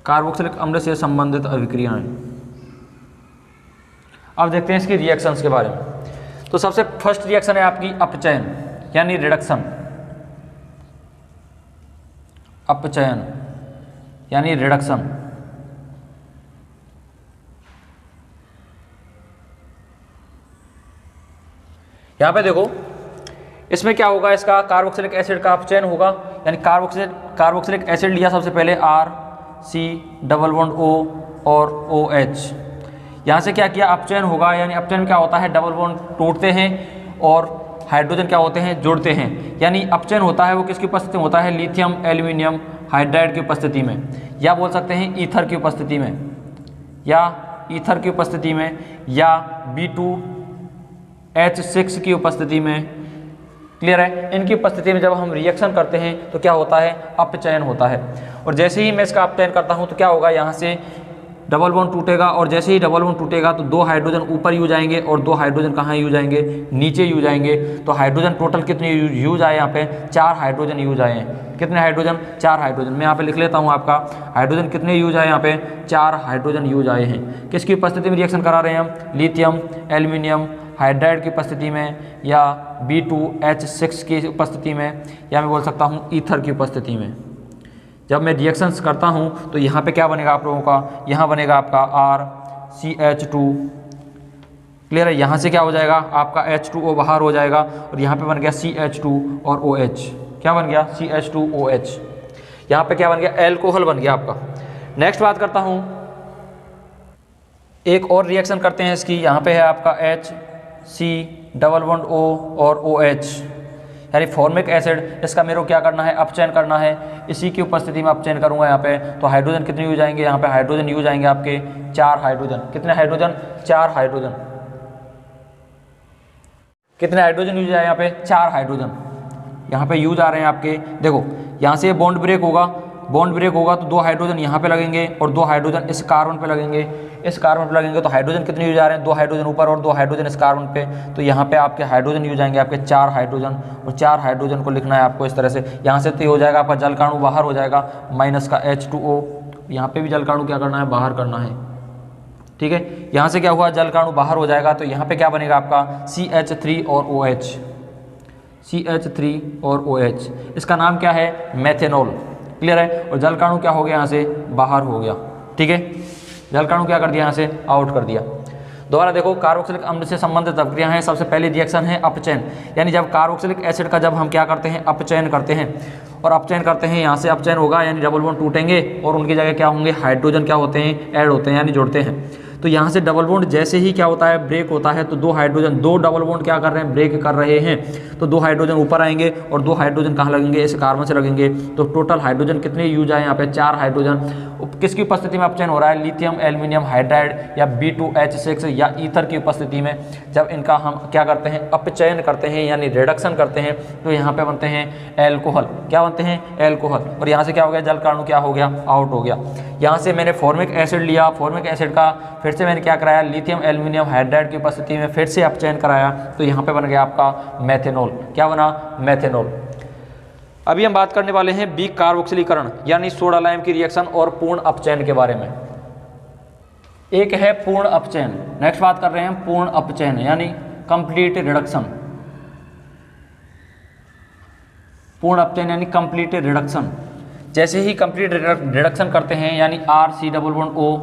[SPEAKER 1] कार्बोक्सिलिक अम्ल से संबंधित अभिक्रियाएं। अब देखते हैं इसकी रिएक्शंस के बारे में। तो सबसे फर्स्ट रिएक्शन है आपकी अपचयन, यानी रिडक्शन। अपचयन यानी रिडक्शन। यहां पे देखो, इसमें क्या होगा, इसका कार्बोक्सिलिक एसिड का अपचयन होगा, यानी कार्बोक्सिलिक एसिड लिया सबसे पहले, RC डबल बॉन्ड O और OH। यहाँ से क्या किया, अपचयन होगा, यानी अपचयन में क्या होता है, डबल बॉन्ड टूटते हैं और हाइड्रोजन क्या होते हैं, जुड़ते हैं। यानी अपचयन होता है वो किसकी उपस्थिति में होता है, लिथियम एल्यूमिनियम हाइड्राइड की उपस्थिति में, या बोल सकते हैं ईथर की उपस्थिति में, या ईथर की उपस्थिति में, या B2H6 की उपस्थिति में। क्लियर है। इनकी उपस्थिति में जब हम रिएक्शन करते हैं तो क्या होता है, अपचयन होता है। और जैसे ही मैं इसका अपचयन करता हूँ तो क्या होगा, यहाँ से डबल बॉन्ड टूटेगा, और जैसे ही डबल बॉन्ड टूटेगा तो 2 हाइड्रोजन ऊपर यू जाएंगे और 2 हाइड्रोजन कहाँ यू जाएंगे, नीचे यू जाएंगे। तो हाइड्रोजन टोटल कितने यूज आए, यहाँ पे 4 हाइड्रोजन यूज आए हैं। कितने हाइड्रोजन, 4 हाइड्रोजन। मैं यहाँ पे लिख लेता हूँ आपका हाइड्रोजन कितने यूज आए, यहाँ पे 4 हाइड्रोजन यूज आए हैं। किसकी उपस्थिति में रिएक्शन करा रहे हैं हम, लिथियम एल्यूमिनियम हाइड्राइड की उपस्थिति में, या B2H6 की उपस्थिति में, या मैं बोल सकता हूँ ईथर की उपस्थिति में। जब मैं रिएक्शंस करता हूँ तो यहाँ पे क्या बनेगा आप लोगों का, यहाँ बनेगा आपका RCH2। क्लियर है। यहाँ से क्या हो जाएगा, आपका H2O बाहर हो जाएगा, और यहाँ पे बन गया CH2 और OH। क्या बन गया, CH2OH। यहाँ पे क्या बन गया, एल्कोहल बन गया आपका। नेक्स्ट बात करता हूँ, एक और रिएक्शन करते हैं इसकी। यहाँ पे है आपका HC डबल बॉन्ड O और OH, यानी फॉर्मिक एसिड। इसका मेरे को क्या करना है, अपचयन करना है। इसी की उपस्थिति में अपचयन करूंगा यहाँ पे। तो हाइड्रोजन कितने यूज आएंगे, यहाँ पे हाइड्रोजन यूज आएंगे आपके 4 हाइड्रोजन। कितने हाइड्रोजन, 4 हाइड्रोजन। कितने हाइड्रोजन यूज आए यहाँ पे, 4 हाइड्रोजन यहाँ पे यूज आ रहे हैं आपके। देखो यहाँ से बॉन्ड ब्रेक होगा, बॉन्ड ब्रेक होगा तो 2 हाइड्रोजन यहाँ पे लगेंगे और 2 हाइड्रोजन इस कार्बन पे लगेंगे, इस कार्बन पे लगेंगे। तो हाइड्रोजन कितने यूज आ रहे हैं, 2 हाइड्रोजन ऊपर और 2 हाइड्रोजन इस कार्बन पे। तो यहाँ पे आपके हाइड्रोजन यूज आएंगे आपके 4 हाइड्रोजन, और 4 हाइड्रोजन को लिखना है आपको इस तरह से। यहाँ से तो हो जाएगा आपका जलकाणु बाहर हो जाएगा, माइनस का H2O। यहाँ पे भी जलकाणु क्या करना है, बाहर करना है। ठीक है, यहाँ से क्या हुआ, जलकाणु बाहर हो जाएगा। तो यहाँ पे क्या बनेगा आपका CH3 और OH, CH3 और OH। इसका नाम क्या है, मेथेनॉल। क्लियर है। और जलकाणु क्या हो गया, यहाँ से बाहर हो गया। ठीक है, जलकाणु क्या कर दिया, यहाँ से आउट कर दिया। दोबारा देखो, कार्बोक्सिलिक अम्ल से संबंधित प्रक्रिया है। सबसे पहली रिएक्शन है अपचयन, यानी जब कार्बोक्सिलिक एसिड का जब हम क्या करते हैं, अपचयन करते हैं। और अपचयन करते हैं, यहाँ से अपचयन होगा, यानी डबल बॉन्ड टूटेंगे और उनकी जगह क्या होंगे, हाइड्रोजन क्या होते हैं, ऐड होते हैं, यानी जुड़ते हैं। तो यहाँ से डबल बॉन्ड जैसे ही क्या होता है, ब्रेक होता है, तो 2 हाइड्रोजन, 2 डबल बॉन्ड क्या कर रहे हैं, ब्रेक कर रहे हैं। तो 2 हाइड्रोजन ऊपर आएंगे और 2 हाइड्रोजन कहाँ लगेंगे, इस कार्बन से लगेंगे। तो टोटल हाइड्रोजन कितने यूज आए यहाँ पे, 4 हाइड्रोजन। किसकी उपस्थिति में अपचयन हो रहा है, लिथियम एल्यूमिनियम हाइड्राइड या B2H6 या ईथर की उपस्थिति में। जब इनका हम क्या करते हैं, अपचयन करते हैं, यानी रिडक्शन करते हैं, तो यहाँ पे बनते हैं एल्कोहल। क्या बनते हैं, एल्कोहल। और यहाँ से क्या हो गया, जलकाणु क्या हो गया, आउट हो गया। यहाँ से मैंने फॉर्मिक एसिड लिया, फॉर्मिक एसिड का फिर से मैंने क्या कराया, लिथियम एल्यूमिनियम हाइड्राइड की उपस्थिति में फिर से अपचयन कराया। तो यहाँ पे बन गया आपका मेथेनॉल। क्या बना, मेथेनॉल। अभी हम बात करने वाले हैं बीक कार्बोक्सिलीकरण, यानी सोडा लाइम की रिएक्शन और पूर्ण अपचयन के बारे में। एक है पूर्ण अपचयन, नेक्स्ट बात कर रहे हैं पूर्ण अपचयन, यानी कंप्लीट रिडक्शन। पूर्ण अपचयन यानी कंप्लीट रिडक्शन। जैसे ही कंप्लीट रिडक्शन करते हैं, यानी RC डबल बॉन्ड O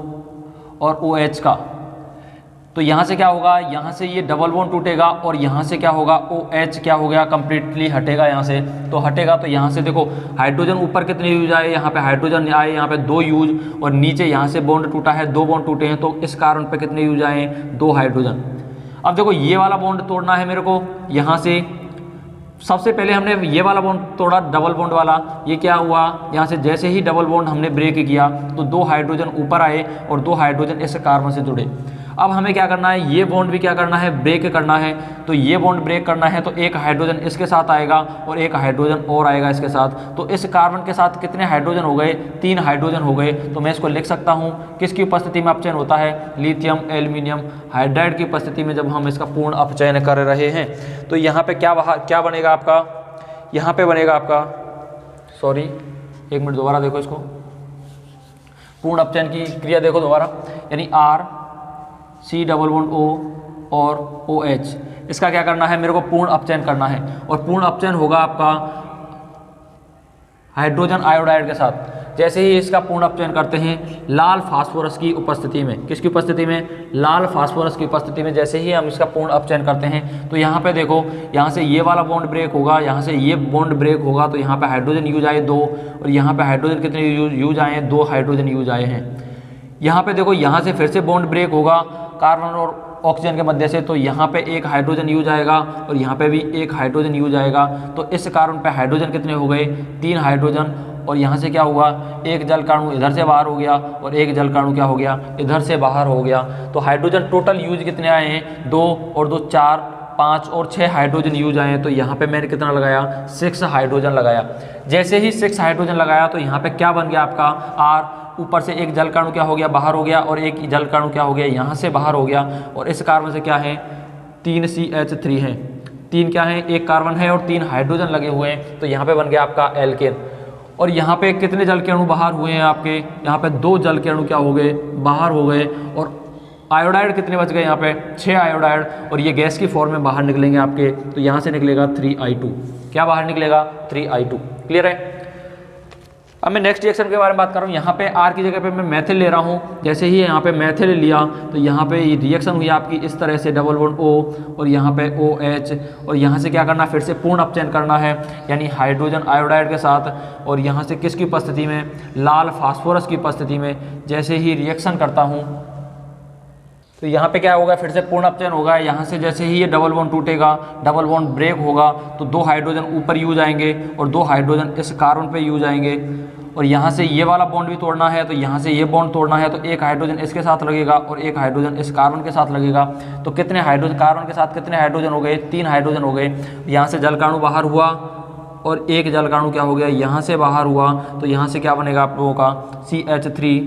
[SPEAKER 1] और OH का, तो यहाँ से क्या होगा, यहाँ से ये डबल बॉन्ड टूटेगा और यहाँ से क्या होगा, OH क्या हो गया, कंप्लीटली हटेगा। यहाँ से तो हटेगा, तो यहाँ से देखो हाइड्रोजन ऊपर कितने यूज आए, यहाँ पे हाइड्रोजन आए, यहाँ पे 2 यूज, और नीचे यहाँ से बॉन्ड टूटा है, 2 बॉन्ड टूटे हैं, तो इस कारण पे कितने यूज आए, 2 हाइड्रोजन। अब देखो ये वाला बॉन्ड तोड़ना है मेरे को, यहाँ से सबसे पहले हमने ये वाला बॉन्ड तोड़ा, डबल बॉन्ड वाला। ये क्या हुआ, यहाँ से जैसे ही डबल बॉन्ड हमने ब्रेक किया तो 2 हाइड्रोजन ऊपर आए और 2 हाइड्रोजन इस कार्बन से जुड़े। अब हमें क्या करना है, ये बॉन्ड भी क्या करना है, ब्रेक करना है। तो ये बॉन्ड ब्रेक करना है, तो 1 हाइड्रोजन इसके साथ आएगा और 1 हाइड्रोजन और आएगा इसके साथ। तो इस कार्बन के साथ कितने हाइड्रोजन हो गए, 3 हाइड्रोजन हो गए। तो मैं इसको लिख सकता हूँ, किसकी उपस्थिति में अपचयन होता है, लिथियम एल्यूमिनियम हाइड्राइड की उपस्थिति में जब हम इसका पूर्ण अपचयन कर रहे हैं। तो यहाँ पे क्या बनेगा आपका, यहाँ पे बनेगा आपका, सॉरी 1 मिनट दोबारा देखो इसको, पूर्ण अपचयन की क्रिया देखो दोबारा, यानी RC डबल बॉन्ड O और OH, इसका क्या करना है, मेरे को पूर्ण अपचयन करना है। और पूर्ण अपचयन होगा आपका हाइड्रोजन आयोडाइड के साथ। जैसे ही इसका पूर्ण अपचयन करते हैं, लाल फास्फोरस की उपस्थिति में, किसकी उपस्थिति में, लाल फास्फोरस की उपस्थिति में जैसे ही हम इसका पूर्ण अपचयन करते हैं, तो यहाँ पे देखो, यहाँ से ये वाला बॉन्ड ब्रेक होगा, यहाँ से ये बॉन्ड ब्रेक होगा, तो यहाँ पे हाइड्रोजन यूज आए 2 और यहाँ पे हाइड्रोजन कितने यूज आए हैं, 2 हाइड्रोजन यूज आए हैं। यहाँ पे देखो, यहाँ से फिर से बॉन्ड ब्रेक होगा कार्बन और ऑक्सीजन के मध्य से, तो यहाँ पे एक हाइड्रोजन यूज आएगा और यहाँ पे भी एक हाइड्रोजन यूज आएगा। तो इस कार्बन पे हाइड्रोजन कितने हो गए, 3 हाइड्रोजन। और यहाँ से क्या हुआ, एक जल कणु इधर से बाहर हो गया और एक जल कणु क्या हो गया, इधर से बाहर हो गया। तो हाइड्रोजन टोटल यूज कितने आए हैं, 2 और 2 4, 5 और 6 हाइड्रोजन यूज आए हैं। तो यहाँ पे मैंने कितना लगाया, 6 हाइड्रोजन लगाया। जैसे ही 6 हाइड्रोजन लगाया तो यहाँ पे क्या बन गया आपका R, ऊपर से एक जल कणु क्या हो गया, बाहर हो गया, और एक जल कणु क्या हो गया, यहाँ से बाहर हो गया। और इस कार्बन से क्या है, 3 CH3 है, 3 क्या है, एक कार्बन है और 3 हाइड्रोजन लगे हुए हैं। तो यहाँ पे बन गया आपका एल्केन। और यहाँ पे कितने जल के अणु बाहर हुए हैं आपके, यहाँ पे 2 जल के अणु क्या हो गए, बाहर हो गए। और आयोडाइड कितने बच गए, यहाँ पे 6 आयोडाइड, और ये गैस की फॉर्म में बाहर निकलेंगे आपके। तो यहाँ से निकलेगा 3I2, क्या बाहर निकलेगा, 3I2। क्लियर है। अब मैं नेक्स्ट रिएक्शन के बारे में बात कर रहा हूँ। यहाँ पे R की जगह पे मैं मैथिल ले रहा हूँ। जैसे ही यहाँ पे मैथिल लिया तो यहाँ पे ये रिएक्शन हुई आपकी इस तरह से, डबल बॉन्ड O और यहाँ पे OH, और यहाँ से क्या करना, फिर से पूर्ण अपचयन करना है, यानी हाइड्रोजन आयोडाइड के साथ। और यहाँ से किसकी उपस्थिति में, लाल फास्फोरस की उपस्थिति में जैसे ही रिएक्शन करता हूँ तो यहाँ पे क्या होगा, फिर से पूर्ण अपचयन होगा। यहाँ से जैसे ही ये डबल बॉन्ड टूटेगा, डबल बॉन्ड ब्रेक होगा, तो 2 हाइड्रोजन ऊपर यूज आएंगे और 2 हाइड्रोजन इस कार्बन पे यूज आएंगे। और यहाँ से ये वाला बॉन्ड भी तोड़ना है, तो यहाँ से ये बॉन्ड तोड़ना है, तो एक हाइड्रोजन इसके साथ लगेगा और एक हाइड्रोजन इस कार्बन के साथ लगेगा। तो कितने हाइड्रोजन, कार्बन के साथ कितने हाइड्रोजन हो गए, 3 हाइड्रोजन हो गए। यहाँ से जलकाणु बाहर हुआ और एक जलकाणु क्या हो गया, यहाँ से बाहर हुआ। तो यहाँ से क्या बनेगा आप लोगों का, CH3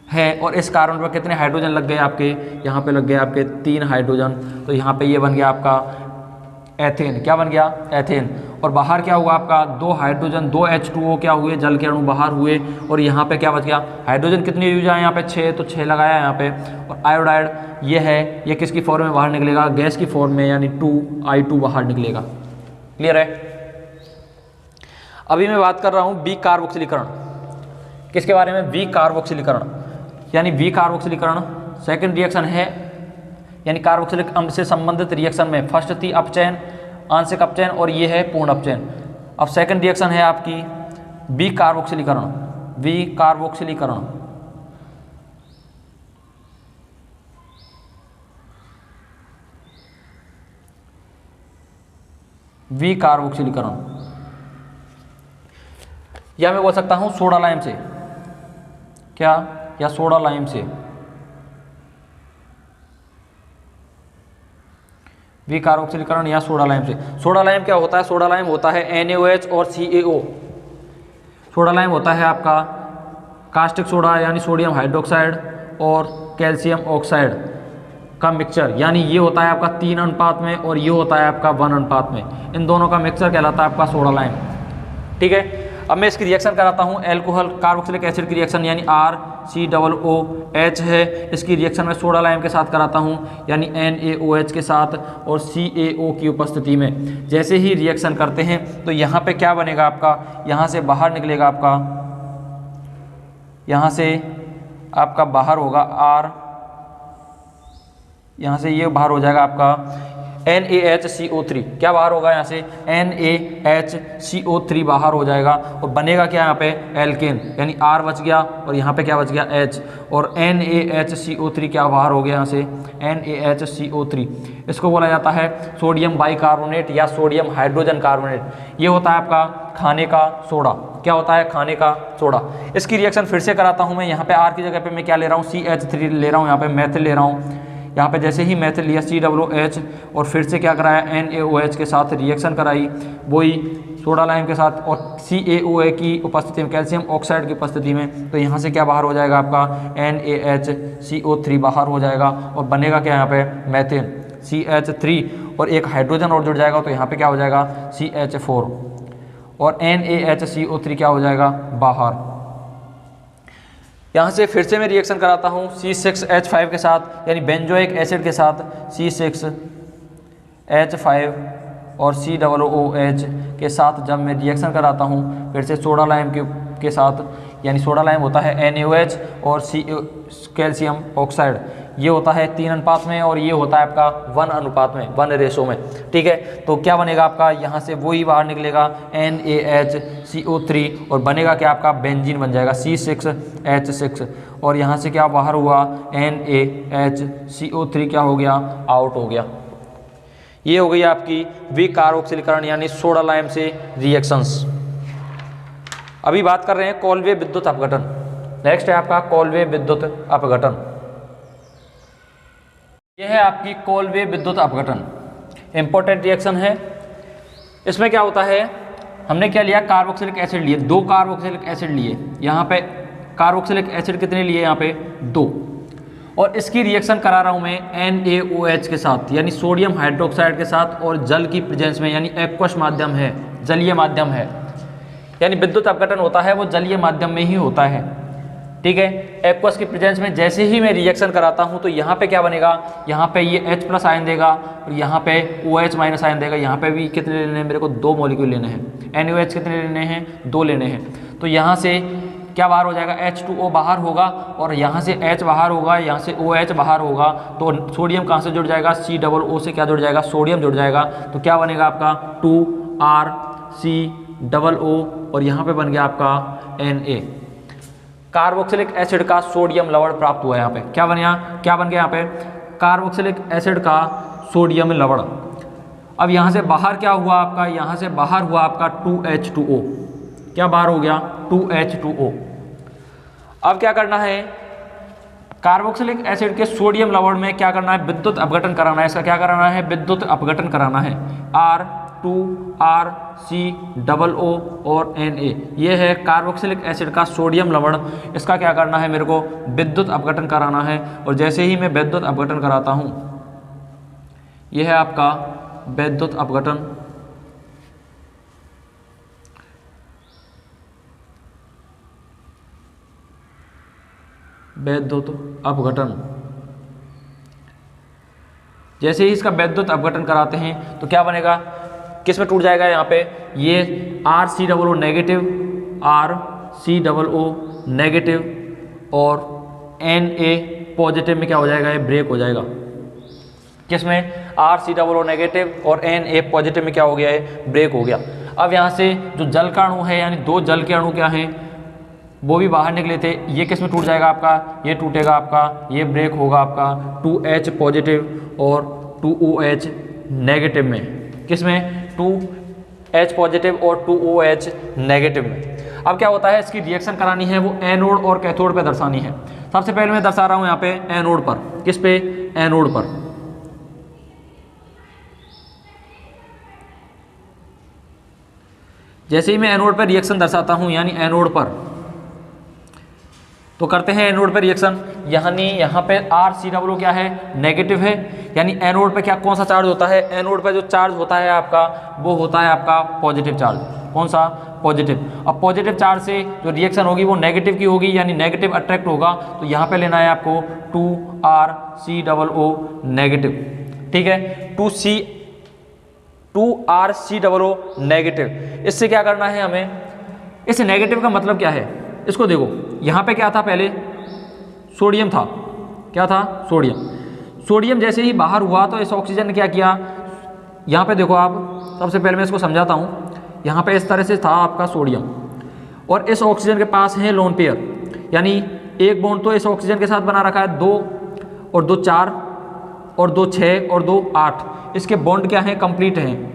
[SPEAKER 1] है। और इस कार्बन पर कितने हाइड्रोजन लग गए आपके, यहाँ पे लग गए आपके 3 हाइड्रोजन। तो यहाँ पे ये बन गया आपका एथेन, क्या बन गया, एथेन। और बाहर क्या हुआ आपका, 2 हाइड्रोजन, 2 H2O क्या हुए, जल के अणु बाहर हुए। और यहाँ पे क्या बच गया, हाइड्रोजन कितने यूज आए यहाँ पे, 6, तो 6 लगाया यहाँ पे। और आयोडाइड ये है, ये किसकी फॉर्म में बाहर निकलेगा, गैस की फॉर्म में, यानी 2I2 बाहर निकलेगा। क्लियर है। अभी मैं बात कर रहा हूँ बी कार्बोक्सिलीकरण, किसके बारे में, बी कार्बोक्सिलीकरण, यानी बी कार्बोक्सिलीकरण सेकंड रिएक्शन है, यानी कार्बोक्सिलिक अम्ल से संबंधित रिएक्शन में फर्स्ट थी अपचयन, आंशिक अपचयन, और ये है पूर्ण अपचयन। अब सेकंड रिएक्शन है आपकी बी कार्बोक्सिलीकरण, बी कार्बोक्सिलीकरण। बी कार्बोक्सिलीकरण, या मैं बोल सकता हूं सोडा लाइम से, क्या, या सोडा लाइम से। बी कार्बोक्सिलीकरण या सोडा लाइम से। सोडा लाइम क्या होता है, सोडा लाइम होता है NaOH और CaO। सोडा लाइम होता है आपका कास्टिक सोडा, यानी सोडियम हाइड्रोक्साइड और कैल्शियम ऑक्साइड का मिक्सचर, यानी ये होता है आपका 3 अनुपात में और ये होता है आपका 1 अनुपात में। इन दोनों का मिक्सचर कहलाता है आपका सोडा लाइम। ठीक है। अब मैं इसकी रिएक्शन कराता हूँ, एल्कोहल कार्बोक्सिलिक एसिड की रिएक्शन, यानी RCOOH है। इसकी रिएक्शन में सोडा लाइम के साथ कराता हूँ, यानी NaOH के साथ और CaO की उपस्थिति में। जैसे ही रिएक्शन करते हैं तो यहाँ पे क्या बनेगा आपका, यहाँ से बाहर निकलेगा आपका, यहाँ से आपका बाहर होगा R, यहाँ से ये बाहर हो जाएगा आपका NaHCO3, क्या बाहर होगा, यहाँ से NaHCO3 बाहर हो जाएगा और बनेगा क्या यहाँ पे, एल्केन, यानी R बच गया और यहाँ पे क्या बच गया, H, और NaHCO3 क्या बाहर हो गया यहाँ से, NaHCO3। इसको बोला जाता है सोडियम बाइकार्बोनेट या सोडियम हाइड्रोजन कार्बोनेट। ये होता है आपका खाने का सोडा, क्या होता है, खाने का सोडा। इसकी रिएक्शन फिर से कराता हूँ मैं, यहाँ पे R की जगह पे मैं क्या ले रहा हूँ, CH3 ले रहा हूँ, यहाँ पे मैथिल ले रहा हूँ। यहाँ पे जैसे ही मैथिल लिया COOH और फिर से क्या कराया, NaOH के साथ रिएक्शन कराई, वही सोडा लाइम के साथ और CaOA की उपस्थिति में, कैल्शियम ऑक्साइड की उपस्थिति में। तो यहाँ से क्या बाहर हो जाएगा आपका, NaHCO3 बाहर हो जाएगा और बनेगा क्या यहाँ पे, मैथेन, CH3 और एक हाइड्रोजन और जुड़ जाएगा। तो यहाँ पे क्या हो जाएगा, CH4 और NaHCO3 क्या हो जाएगा, बाहर। यहाँ से फिर से मैं रिएक्शन कराता हूँ C6H5 के साथ, यानी बेंजोइक एसिड के साथ C6H5 और COOH के साथ जब मैं रिएक्शन कराता हूँ फिर से सोडा लाइम के साथ, यानी सोडा लाइम होता है NaOH और कैल्शियम ऑक्साइड, ये होता है 3 अनुपात में और ये होता है आपका 1 अनुपात में, 1 रेशो में। ठीक है, तो क्या बनेगा आपका, यहाँ से वही बाहर निकलेगा NaHCO3 और बनेगा क्या आपका बेंजीन बन जाएगा C6H6 और यहाँ से क्या बाहर हुआ NaHCO3 क्या हो गया, आउट हो गया। ये हो गई आपकी विकार्बोक्सिलीकरण यानी सोडा लाइम से रिएक्शंस। अभी बात कर रहे हैं कॉलवे विद्युत अपघटन। नेक्स्ट है आपका कॉलवे विद्युत अपघटन। यह है आपकी कॉलवे विद्युत अपघटन, इंपॉर्टेंट रिएक्शन है। इसमें क्या होता है, हमने क्या लिया, कार्बोक्सिलिक एसिड लिए, 2 कार्बोक्सिलिक एसिड लिए। यहाँ पे कार्बोक्सिलिक एसिड कितने लिए, यहाँ पे 2, और इसकी रिएक्शन करा रहा हूँ मैं NaOH के साथ यानी सोडियम हाइड्रोक्साइड के साथ और जल की प्रेजेंस में यानी एक्वस माध्यम है, जलीय माध्यम है, यानी विद्युत अपघटन होता है वो जलीय माध्यम में ही होता है। ठीक है, एक्वस की प्रेजेंस में जैसे ही मैं रिएक्शन कराता हूँ तो यहाँ पे क्या बनेगा, यहाँ पे ये H+ आयन देगा और यहाँ पे OH- आयन देगा। यहाँ पे भी कितने लेने हैं, मेरे को 2 मॉलिक्यूल लेने हैं। NaOH कितने लेने हैं, 2 लेने हैं। तो यहाँ से क्या बाहर हो जाएगा, H2O बाहर होगा और यहाँ से H बाहर होगा, यहाँ से OH बाहर होगा। तो सोडियम कहाँ से जुड़ जाएगा, COO से क्या जुड़ जाएगा, सोडियम जुड़ जाएगा। तो क्या बनेगा आपका 2RCOO और यहाँ पे बन गया आपका Na। कार्बोक्सिलिक एसिड का सोडियम लवण प्राप्त हुआ। यहाँ पे क्या बन गया यहाँ पे, कार्बोक्सिलिक एसिड का सोडियम लवण। अब यहाँ से बाहर क्या हुआ आपका, यहाँ से बाहर हुआ आपका 2H2O। क्या बाहर हो गया, 2H2O। अब क्या करना है, कार्बोक्सिलिक एसिड के सोडियम लवण में क्या करना है, विद्युत अपघटन कराना है। इसका क्या कराना है, विद्युत अपघटन कराना है। R2RCOO और Na, ये है कार्बोक्सिलिक एसिड का सोडियम लवण। इसका क्या करना है, मेरे को विद्युत अपघटन कराना है। और जैसे ही मैं विद्युत अपघटन कराता हूँ, यह है आपका विद्युत अपघटन। विद्युत अपघटन जैसे ही इसका विद्युत अपघटन कराते हैं तो क्या बनेगा, किस में टूट जाएगा, यहाँ पे ये RCOO नेगेटिव, RCOO नेगेटिव और Na पॉजिटिव में क्या हो जाएगा, ये ब्रेक हो जाएगा। किस में, RCOO नेगेटिव और Na पॉजिटिव में क्या हो गया है, ब्रेक हो गया। अब यहाँ से जो जल का अणु है यानी 2 जल के अणु क्या हैं, वो भी बाहर निकले थे। ये किस में टूट जाएगा आपका, ये टूटेगा आपका, ये ब्रेक होगा आपका 2H पॉजिटिव और 2OH नेगेटिव में। किस में, 2H पॉजिटिव और 2OH नेगेटिव में। अब क्या होता है, इसकी रिएक्शन करानी है, वो एनोड और कैथोड पे दर्शानी है। सबसे पहले मैं दर्शा रहा हूँ यहाँ पे एनोड पर। किस पे, एनोड पर। जैसे ही मैं एनोड पर रिएक्शन दर्शाता हूँ यानी एनोड पर, तो करते हैं एनोड पे रिएक्शन। यानी यहाँ पे RCOO क्या है, नेगेटिव है, यानी एनोड पे क्या कौन सा चार्ज होता है, एनोड पे जो चार्ज होता है आपका वो होता है आपका पॉजिटिव चार्ज। कौन सा, पॉजिटिव। अब पॉजिटिव चार्ज से जो रिएक्शन होगी वो नेगेटिव की होगी यानी नेगेटिव अट्रैक्ट होगा। तो यहाँ पे लेना है आपको 2RCOO नेगेटिव। ठीक है, 2RCOO नेगेटिव। इससे क्या करना है हमें, इस नेगेटिव का मतलब क्या है, इसको देखो। यहाँ पे क्या था, पहले सोडियम था। क्या था, सोडियम। सोडियम जैसे ही बाहर हुआ तो इस ऑक्सीजन ने क्या किया, यहाँ पे देखो आप, सबसे पहले मैं इसको समझाता हूँ। यहाँ पे इस तरह से था आपका सोडियम और इस ऑक्सीजन के पास है लोन पेयर, यानी एक बॉन्ड तो इस ऑक्सीजन के साथ बना रखा है 2 और 2 4 और 2 6 और 2 8। इसके बॉन्ड क्या हैं, कंप्लीट हैं।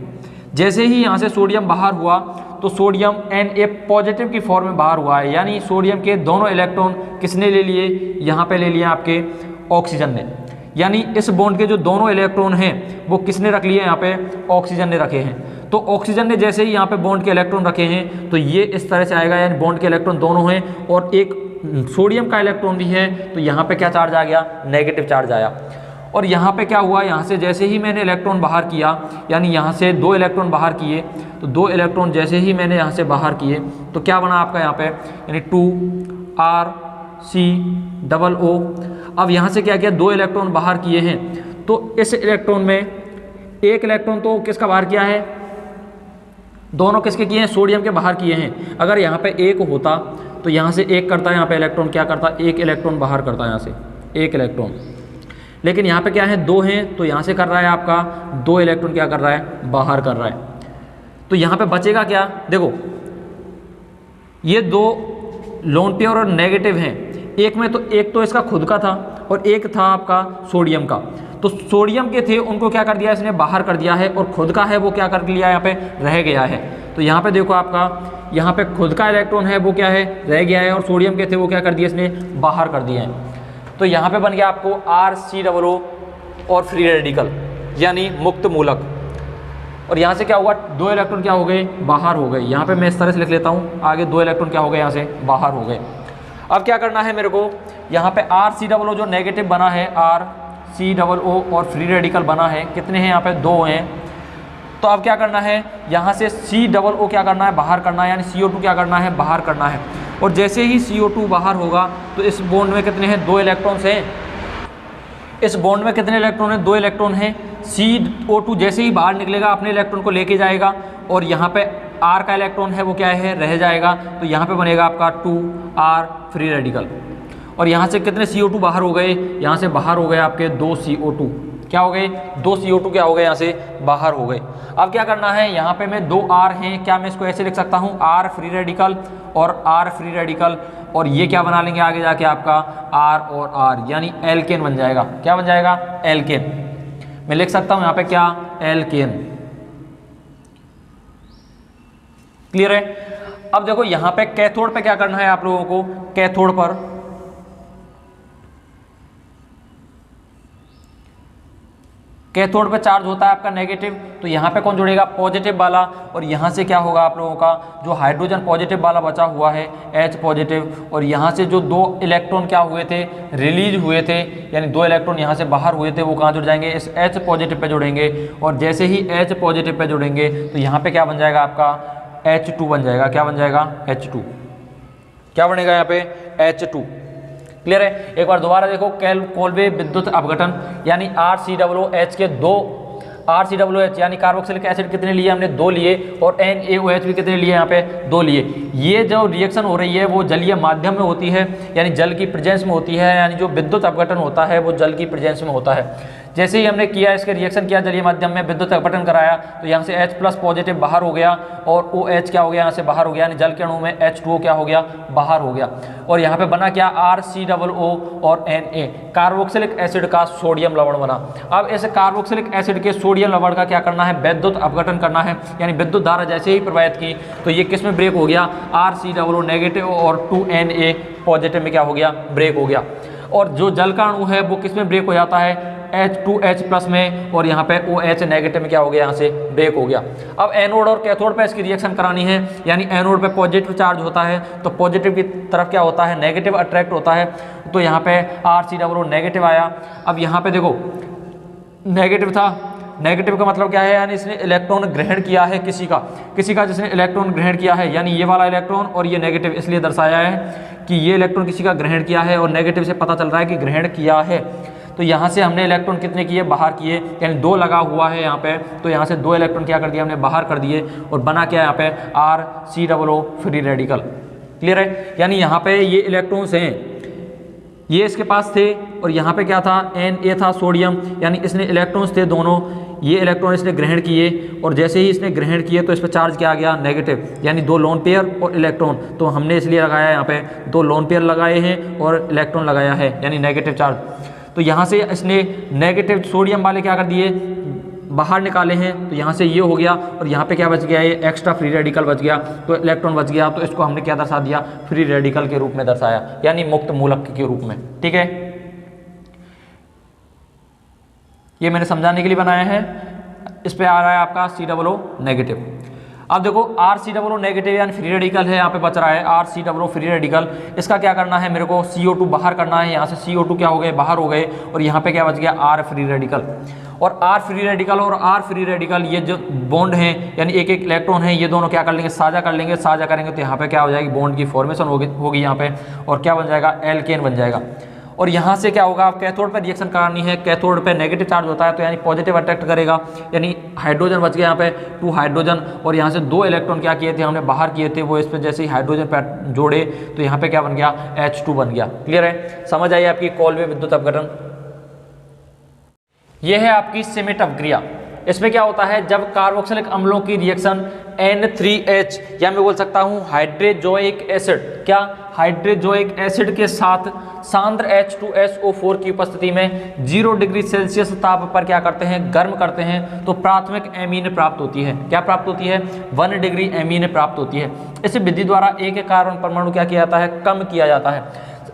[SPEAKER 1] जैसे ही यहाँ से सोडियम बाहर हुआ तो सोडियम Na पॉजिटिव की फॉर्म में बाहर हुआ है, यानी सोडियम के दोनों इलेक्ट्रॉन किसने ले लिए, यहाँ पे ले लिए आपके ऑक्सीजन ने। यानी इस बॉन्ड के जो दोनों इलेक्ट्रॉन हैं वो किसने रख लिए, यहाँ पे ऑक्सीजन ने रखे हैं। तो ऑक्सीजन ने जैसे ही यहाँ पे बॉन्ड के इलेक्ट्रॉन रखे हैं तो ये इस तरह से आएगा, यानी बॉन्ड के इलेक्ट्रॉन दोनों हैं और एक सोडियम का इलेक्ट्रॉन भी है। तो यहाँ पे क्या चार्ज आ गया, नेगेटिव चार्ज आया। और यहाँ पे क्या हुआ, यहाँ से जैसे ही मैंने इलेक्ट्रॉन बाहर किया, यानी यहाँ से 2 इलेक्ट्रॉन बाहर किए, तो 2 इलेक्ट्रॉन जैसे ही मैंने यहाँ से बाहर किए तो क्या बना आपका यहाँ पे, यानी 2RCOO। अब यहाँ से क्या किया, 2 इलेक्ट्रॉन बाहर किए हैं तो इस इलेक्ट्रॉन में एक इलेक्ट्रॉन तो किसका बाहर किया है, दोनों किसके किए हैं, सोडियम के बाहर किए हैं। अगर यहाँ पे एक होता तो यहाँ से एक करता है, यहाँ पे इलेक्ट्रॉन क्या करता, एक इलेक्ट्रॉन बाहर करता है यहाँ से, एक इलेक्ट्रॉन। लेकिन यहाँ पे क्या है, 2 हैं, तो यहाँ से कर रहा है आपका 2 इलेक्ट्रॉन क्या कर रहा है, बाहर कर रहा है। तो यहाँ पे बचेगा क्या, देखो ये 2 लोन पेयर और नेगेटिव हैं, एक तो इसका खुद का था और एक था आपका सोडियम का। तो सोडियम के थे उनको क्या कर दिया इसने, बाहर कर दिया है, और खुद का है वो क्या कर लिया, यहाँ पे रह गया है। तो यहाँ पे देखो आपका यहाँ पे खुद का इलेक्ट्रॉन है वो क्या है, रह गया है, और सोडियम के थे वो क्या कर दिया इसने, बाहर कर दिए हैं। तो यहाँ पे बन गया आपको RCOO और फ्री रेडिकल यानी मुक्त मूलक। और यहाँ से क्या हुआ, 2 इलेक्ट्रॉन क्या हो गए, बाहर हो गए। यहाँ पे मैं इस तरह से लिख लेता हूँ, आगे 2 इलेक्ट्रॉन क्या हो गए, यहाँ से बाहर हो गए। अब क्या करना है मेरे को, यहाँ पे RCOO जो नेगेटिव बना है, RCOO और फ्री रेडिकल बना है, कितने हैं यहाँ पे, 2 हैं। तो अब क्या करना है, यहाँ से COO क्या करना है, बाहर करना है, यानी CO2 क्या करना है, बाहर करना है। और जैसे ही CO2 बाहर होगा तो इस बॉन्ड में कितने हैं, 2 इलेक्ट्रॉन्स हैं। इस बॉन्ड में कितने इलेक्ट्रॉन हैं, 2 इलेक्ट्रॉन हैं। CO2 जैसे ही बाहर निकलेगा अपने इलेक्ट्रॉन को लेके जाएगा, और यहाँ पे R का इलेक्ट्रॉन है वो क्या है, रह जाएगा। तो यहाँ पे बनेगा आपका 2R फ्री रेडिकल। और यहाँ से कितने CO2 बाहर हो गए, यहाँ से बाहर हो गए आपके 2 CO2, क्या हो गए, 2 CO2 क्या हो गए, यहाँ से बाहर हो गए। अब क्या करना है, यहाँ पे मैं 2 R हैं, क्या मैं इसको ऐसे लिख सकता हूँ, R फ्री रेडिकल और R फ्री रेडिकल, और ये क्या बना लेंगे आगे जाके आपका R और R, यानी एल्केन बन जाएगा। क्या बन जाएगा, एल्केन। मैं लिख सकता हूँ यहाँ पे क्या, एल्केन। क्लियर है। अब देखो यहाँ पे कैथोड पे क्या करना है आप लोगों को, कैथोड पर कैथोड पे चार्ज होता है आपका नेगेटिव, तो यहाँ पे कौन जुड़ेगा, पॉजिटिव वाला। और यहाँ से क्या होगा आप लोगों का, जो हाइड्रोजन पॉजिटिव वाला बचा हुआ है H पॉजिटिव, और यहाँ से जो 2 इलेक्ट्रॉन क्या हुए थे, रिलीज हुए थे, यानी 2 इलेक्ट्रॉन यहाँ से बाहर हुए थे, वो कहाँ जुड़ जाएंगे, इस H पॉजिटिव पे जुड़ेंगे। और जैसे ही H पॉजिटिव पे जुड़ेंगे तो यहाँ पे क्या बन जाएगा आपका H2 बन जाएगा। क्या बन जाएगा, H2। क्या बनेगा यहाँ पे, H2। क्लियर है। एक बार दोबारा देखो, कोल्बे विद्युत अपघटन यानी RCOOH के 2 RCOOH यानी कार्बोक्सिलिक एसिड कितने लिए हमने, 2 लिए, और NaOH भी कितने लिए, यहाँ पे 2 लिए। ये जो रिएक्शन हो रही है वो जलीय माध्यम में होती है, यानी जल की प्रेजेंस में होती है, यानी जो विद्युत अपघटन होता है वो जल की प्रेजेंस में होता है। जैसे ही हमने किया, इसके रिएक्शन किया जलीय माध्यम में, विद्युत अपघटन कराया, तो यहाँ से H+ पॉजिटिव बाहर हो गया, और OH क्या हो गया, यहाँ से बाहर हो गया, यानी जल के अणु में H2O क्या हो गया, बाहर हो गया। और यहाँ पे बना क्या, RCOO और Na, कार्बोक्सिलिक एसिड का सोडियम लवण बना। अब इस कार्बोक्सिलिक एसिड के सोडियम लवण का क्या करना है, विद्युत अपघटन करना है, यानी विद्युत धारा जैसे ही प्रवाहित की तो ये किस में ब्रेक हो गया, RCOO नेगेटिव और 2Na पॉजिटिव में क्या हो गया, ब्रेक हो गया। और जो जल का अणु है वो किस में ब्रेक हो जाता है, H2H+ में, और यहाँ पे OH नेगेटिव में क्या हो गया, यहाँ से ब्रेक हो गया। अब एनोड और कैथोड पे इसकी रिएक्शन करानी है, यानी एनोड पे पॉजिटिव चार्ज होता है तो पॉजिटिव की तरफ क्या होता है, नेगेटिव अट्रैक्ट होता है। तो यहाँ पे RCOO नेगेटिव आया। अब यहाँ पे देखो नेगेटिव था, नेगेटिव का मतलब क्या है, यानी इसने इलेक्ट्रॉन ग्रहण किया है किसी का जिसने इलेक्ट्रॉन ग्रहण किया है, यानी ये वाला इलेक्ट्रॉन, और ये नेगेटिव इसलिए दर्शाया है कि ये इलेक्ट्रॉन किसी का ग्रहण किया है, और नेगेटिव से पता चल रहा है कि ग्रहण किया है। तो यहाँ से हमने इलेक्ट्रॉन कितने किए, बाहर किए, यानी 2 लगा हुआ है यहाँ पे, तो यहाँ से 2 इलेक्ट्रॉन क्या कर दिया हमने, बाहर कर दिए, और बना क्या यहाँ पे, RCOO फ्री रेडिकल। क्लियर है। यानी यहाँ पे ये इलेक्ट्रॉन्स हैं, ये इसके पास थे, और यहाँ पे क्या था, Na था सोडियम, यानी इसने इलेक्ट्रॉन्स थे दोनों, ये इलेक्ट्रॉन इसने ग्रहण किए, और जैसे ही इसने ग्रहण किए तो इस पर चार्ज क्या आ गया, नेगेटिव, यानी 2 लोन पेयर और इलेक्ट्रॉन। तो हमने इसलिए लगाया यहाँ पे 2 लोन पेयर लगाए हैं और इलेक्ट्रॉन लगाया है, यानी नेगेटिव चार्ज। तो यहाँ से इसने नेगेटिव सोडियम वाले क्या कर दिए, बाहर निकाले हैं, तो यहाँ से ये हो गया, और यहाँ पे क्या बच गया, ये एक्स्ट्रा फ्री रेडिकल बच गया, तो इलेक्ट्रॉन बच गया, तो इसको हमने क्या दर्शा दिया, फ्री रेडिकल के रूप में दर्शाया, यानी मुक्त मूलक के रूप में। ठीक है, ये मैंने समझाने के लिए बनाया है। इस पे आ रहा है आपका COO नेगेटिव। अब देखो RCOO नेगेटिव यानी फ्री रेडिकल है, यहाँ पे बच रहा है RCOO फ्री रेडिकल। इसका क्या करना है, मेरे को CO2 बाहर करना है, यहाँ से CO2 क्या हो गए, बाहर हो गए, और यहाँ पे क्या बच गया, R फ्री रेडिकल। और R फ्री रेडिकल और R फ्री रेडिकल ये जो बॉन्ड हैं, यानी एक एक इलेक्ट्रॉन है, ये दोनों क्या कर लेंगे, साझा कर लेंगे। साझा करेंगे तो यहाँ पे क्या हो जाएगी, बॉन्ड की फॉर्मेशन होगी यहाँ पे, और क्या बन जाएगा, एल्केन बन जाएगा। और यहाँ से क्या होगा, आप कैथोड पे रिएक्शन करानी है, कैथोड पे नेगेटिव चार्ज होता है, तो यानी पॉजिटिव अट्रैक्ट करेगा, यानी हाइड्रोजन बच गया यहाँ पे 2 हाइड्रोजन, और यहाँ से 2 इलेक्ट्रॉन क्या किए थे हमने, बाहर किए थे, वो इस पे जैसे ही हाइड्रोजन पे जोड़े तो यहाँ पे क्या बन गया, H2 बन गया। क्लियर है, समझ आई आपकी कोल्बे विद्युत अपघटन। ये है आपकी सिमेट अवक्रिया। इसमें क्या होता है, जब कार्बोक्सिलिक अम्लों की रिएक्शन N3H या मैं बोल सकता हूँ हाइड्रोजोइक एसिड, क्या हाइड्रोजोइक एसिड के साथ सांद्र H2SO4 की उपस्थिति में 0 डिग्री सेल्सियस ताप पर क्या करते हैं, गर्म करते हैं, तो प्राथमिक एमीन प्राप्त होती है। क्या प्राप्त होती है, 1 डिग्री एमीन प्राप्त होती है। इस विधि द्वारा एक कार्बन परमाणु क्या किया जाता है, कम किया जाता है।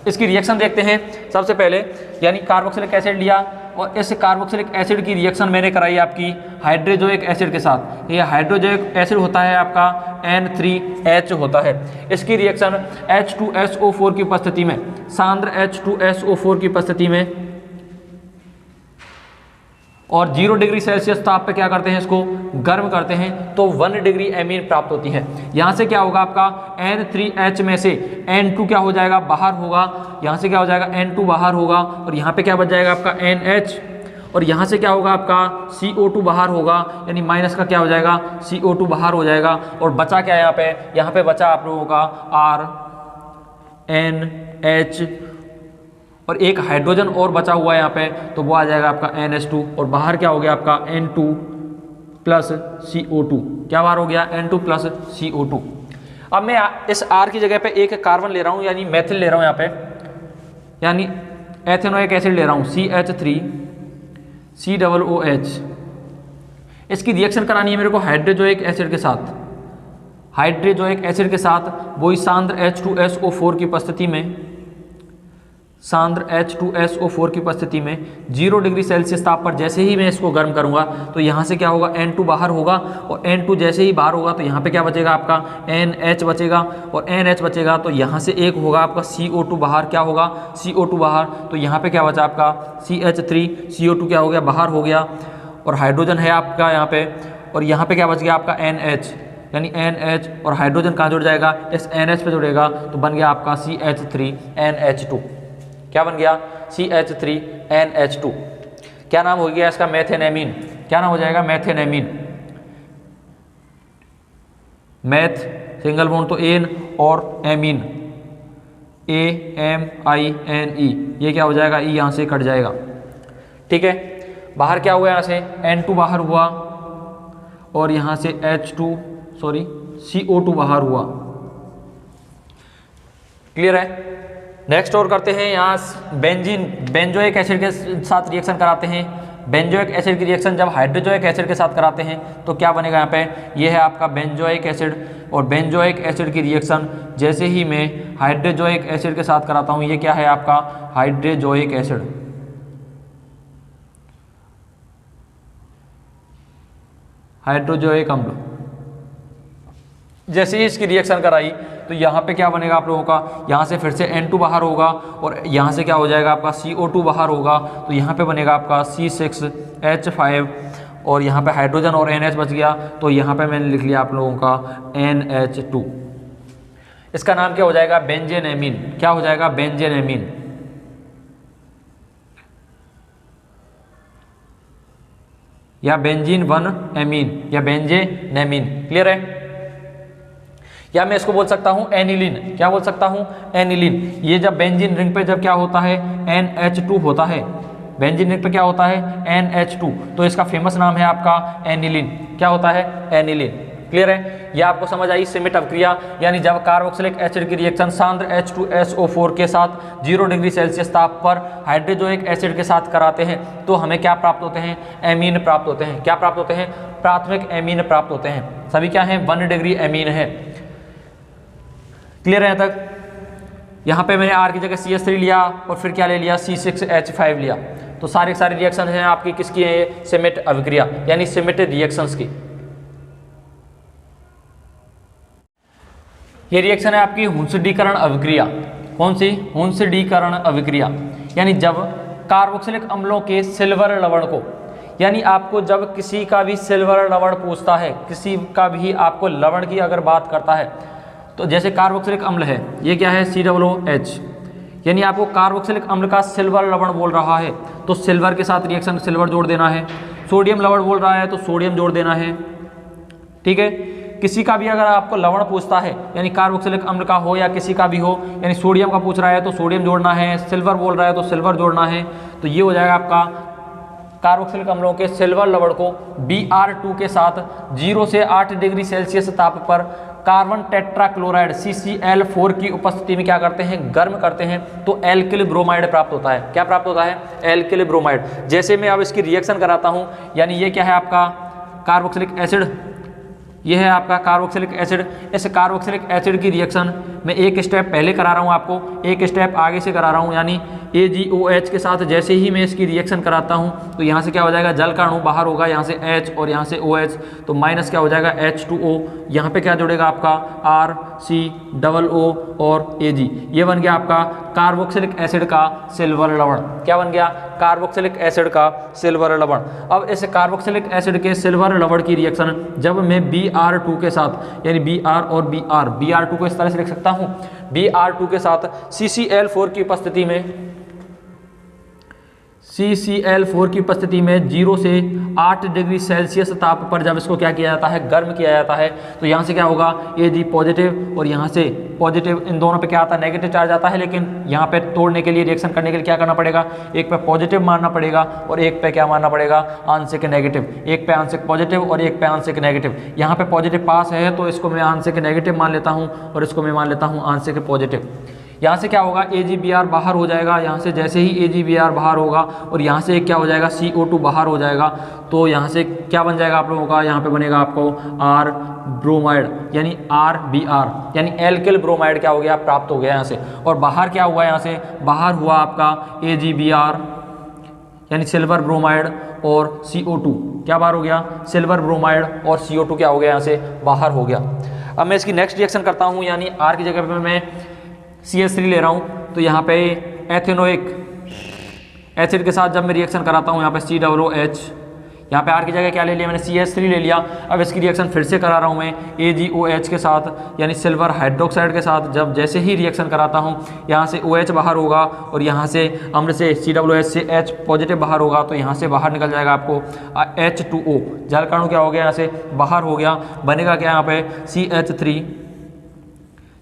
[SPEAKER 1] इसकी रिएक्शन देखते हैं। सबसे पहले यानी कार्बोक्सिलिक एसिड लिया और इस कार्बोक्सिलिक एसिड की रिएक्शन मैंने कराई आपकी हाइड्रोजोइक एसिड के साथ। ये हाइड्रोजोइक एसिड होता है आपका N3H होता है। इसकी रिएक्शन H2SO4 की उपस्थिति में, सांद्र H2SO4 की उपस्थिति में और 0 डिग्री सेल्सियस ताप पे क्या करते हैं, इसको गर्म करते हैं, तो 1 डिग्री एमीन प्राप्त होती है। यहाँ से क्या होगा आपका N3H में से N2 क्या हो जाएगा, बाहर होगा। यहाँ से क्या हो जाएगा, N2 बाहर होगा और यहाँ पे क्या बच जाएगा आपका NH, और यहाँ से क्या होगा आपका CO2 बाहर होगा, यानी माइनस का क्या हो जाएगा, CO2 बाहर हो जाएगा। और बचा क्या यहाँ पे बचा आप लोगों का RNH और एक हाइड्रोजन और बचा हुआ है यहाँ पे, तो वो आ जाएगा आपका NH2 और बाहर क्या हो गया आपका N2 प्लस CO2। क्या बाहर हो गया, N2 प्लस CO2। अब मैं इस R की जगह पे एक कार्बन ले रहा हूँ, यानी मेथिल ले रहा हूँ यहाँ पे, यानी एथेनोइक एसिड ले रहा हूँ CH3COOH। इसकी रिएक्शन करानी है मेरे को हाइड्रोजोइक एसिड के साथ। हाइड्रोजोइक एसिड के साथ वही सांद्र H2SO4 की उपस्थिति में, सांद्र H2SO4 की उपस्थिति में 0 डिग्री सेल्सियस ताप पर जैसे ही मैं इसको गर्म करूंगा, तो यहाँ से क्या होगा, N2 बाहर होगा और N2 जैसे ही बाहर होगा तो यहाँ पे क्या बचेगा आपका NH बचेगा और NH बचेगा तो यहाँ से एक होगा आपका CO2 बाहर। क्या होगा, CO2 बाहर, तो यहाँ पे क्या बचा आपका CH3, CO2 क्या हो गया, बाहर हो गया और हाइड्रोजन है आपका यहाँ पे, और यहाँ पे क्या बच गया आपका NH, यानी NH और हाइड्रोजन कहाँ जुड़ जाएगा, इस NH पे जुड़ेगा, तो बन गया आपका CH3NH2। क्या बन गया, CH3NH2। क्या नाम हो गया इसका, मेथेनेमीन। क्या नाम हो जाएगा, मेथेनेमीन। मैथ सिंगल बॉन्ड तो एन और एमीन AMINE, ये क्या हो जाएगा, ई यहाँ से कट जाएगा। ठीक है, बाहर क्या हुआ, यहाँ से N2 बाहर हुआ और यहाँ से CO2 बाहर हुआ। क्लियर है। नेक्स्ट और करते हैं, यहाँ बेंजोइक एसिड के साथ रिएक्शन कराते हैं। बेंजोइक एसिड की रिएक्शन जब हाइड्रोजोइक एसिड के साथ कराते हैं तो क्या बनेगा, यहाँ पे ये है आपका बेंजोइक एसिड, और बेंजोइक एसिड की रिएक्शन जैसे ही मैं हाइड्रोजोइक एसिड के साथ कराता हूँ, ये क्या है आपका हाइड्रोजोइक एसिड। हाइड्रोजोइक अम्ल जैसे ही इसकी रिएक्शन कराई तो यहाँ पे क्या बनेगा आप लोगों का, यहाँ से फिर से N2 बाहर होगा और यहाँ से क्या हो जाएगा आपका CO2 बाहर होगा, तो यहाँ पे बनेगा आपका C6H5 और यहाँ पे हाइड्रोजन और NH बच गया, तो यहाँ पे मैंने लिख लिया आप लोगों का NH2। इसका नाम क्या हो जाएगा, बेंजेनेमीन। क्या हो जाएगा, बेंजेनेमीन। या बेंजीन 1 एमीन या बेंजेनेमीन। क्लियर है। या मैं इसको बोल सकता हूं एनिलीन। क्या बोल सकता हूं, एनिलीन। ये जब बेंजीन रिंग पे जब क्या होता है, NH2 होता है, बेंजीन रिंग पे क्या होता है, NH2, तो इसका फेमस नाम है आपका एनिलीन। क्या होता है, एनिलीन। क्लियर है। ये आपको समझ आई सिमेट अवक्रिया, यानी जब कार्बोक्सिलिक एसिड की रिएक्शन सांद्र H2SO4 के साथ 0 डिग्री सेल्सियस ताप पर हाइड्रोजोइक एसिड के साथ कराते हैं तो हमें क्या प्राप्त होते हैं, एमीन प्राप्त होते हैं। क्या प्राप्त होते हैं, प्राथमिक एमीन प्राप्त होते हैं। सभी क्या है, 1 डिग्री एमीन है। क्लियर है तक। यहाँ पे मैंने R की जगह CH3 लिया और फिर क्या ले लिया, C6H5 लिया। तो सारे रिएक्शन हैं आपकी किसकी है, ये सिमेट अवक्रिया यानी सिमेटेड रिएक्शंस की। ये रिएक्शन है आपकी हुंसडीकरण अभिक्रिया। कौन सी, हुंसडीकरण अभिक्रिया, यानी जब कार्बोक्सिलिक अम्लों के सिल्वर लवण को, यानी आपको जब किसी का भी सिल्वर लवण पूछता है, किसी का भी आपको लवण की अगर बात करता है, तो जैसे कार्बोक्सिलिक अम्ल है, ये क्या है COOH, यानी आपको कार्बोक्सिलिक अम्ल का सिल्वर लवण बोल रहा है तो सिल्वर के साथ रिएक्शन सिल्वर जोड़ देना है। सोडियम लवण बोल रहा है तो सोडियम जोड़ देना है। ठीक है। किसी का भी अगर आपको लवण पूछता है, यानी कार्बोक्सिलिक अम्ल का हो या किसी का भी हो, यानी सोडियम का पूछ रहा है तो सोडियम जोड़ना है, सिल्वर बोल रहा है तो सिल्वर जोड़ना है, तो ये हो जाएगा आपका कार्बोक्सिलिक अम्लों के सिल्वर लवण को Br2 के साथ 0 से 8 डिग्री सेल्सियस ताप पर कार्बन टेट्राक्लोराइड CCl4 की उपस्थिति में क्या करते हैं, गर्म करते हैं, तो एल्किल ब्रोमाइड प्राप्त होता है। क्या प्राप्त होता है, एल्किल ब्रोमाइड। जैसे मैं अब इसकी रिएक्शन कराता हूं, यानी ये क्या है आपका कार्बोक्सिलिक एसिड, ये है आपका कार्बोक्सिलिक एसिड। इस कार्बोक्सिलिक एसिड की रिएक्शन मैं एक स्टेप पहले करा रहा हूँ आपको, एक स्टेप आगे से करा रहा हूँ, यानी AgOH के साथ जैसे ही मैं इसकी रिएक्शन कराता हूँ तो यहाँ से क्या हो जाएगा, जल का अणु बाहर होगा, यहाँ से H और यहाँ से OH, तो माइनस क्या हो जाएगा H2O, यहाँ पे क्या जुड़ेगा आपका RCOO और Ag। ये बन गया आपका कार्बोक्सिलिक एसिड का सिल्वर लवण। क्या बन गया, कार्बोक्सिलिक एसिड का सिल्वर लवण। अब इस कार्बोक्सिलिक एसिड के सिल्वर लवण की रिएक्शन जब मैं Br2 के साथ, यानी Br और Br2 को इस तरह से लिख सकता हूँ, Br2 के साथ CCl4 की उपस्थिति में, CCl4 की उपस्थिति में 0 से 8 डिग्री सेल्सियस ताप पर जब इसको क्या किया जाता है, गर्म किया जाता है, तो यहाँ से क्या होगा Ag पॉजिटिव और यहाँ से पॉजिटिव, इन दोनों पे क्या आता है, नेगेटिव चार्ज आता है। लेकिन यहाँ पे तोड़ने के लिए, रिएक्शन करने के लिए क्या करना पड़ेगा, एक पे पॉजिटिव मानना पड़ेगा और एक पे क्या मानना पड़ेगा, आंशिक नेगेटिव। एक पे आंशिक पॉजिटिव और एक पे आंशिक नेगेटिव। यहाँ पे पॉजिटिव पास है तो इसको मैं आंशिक नेगेटिव मान लेता हूँ और इसको मैं मान लेता हूँ आंशिक पॉजिटिव। यहाँ से क्या होगा, AgBr बाहर हो जाएगा, यहाँ से जैसे ही AgBr बाहर होगा और यहाँ से क्या हो जाएगा, CO2 बाहर हो जाएगा, तो यहाँ से क्या बन जाएगा आप लोगों का, यहाँ पे बनेगा आपको R ब्रोमाइड, यानी RBr, यानी एल्किल ब्रोमाइड क्या हो गया, प्राप्त हो गया यहाँ से। और बाहर क्या हुआ, यहाँ से बाहर हुआ आपका AgBr यानी सिल्वर ब्रोमाइड और CO2, क्या बाहर हो गया, सिल्वर ब्रोमाइड और CO2 क्या हो गया, यहाँ से बाहर हो गया। अब मैं इसकी नेक्स्ट रिएक्शन करता हूँ, यानी R की जगह पे मैं CH3 ले रहा हूँ, तो यहाँ पे एथेनोइक एसिड के साथ जब मैं रिएक्शन कराता हूँ, यहाँ पे COOH, यहाँ पे R की जगह क्या ले लिया मैंने, CH3 ले लिया। अब इसकी रिएक्शन फिर से करा रहा हूँ मैं AgOH के साथ, यानी सिल्वर हाइड्रोक्साइड के साथ। जब जैसे ही रिएक्शन कराता हूँ, यहाँ से OH बाहर होगा और यहाँ से अम्ल से COOH से H पॉजिटिव बाहर होगा, तो यहाँ से बाहर निकल जाएगा आपको H2O, जल का अणु क्या हो गया, यहाँ से बाहर हो गया। बनेगा क्या यहाँ पे, CH3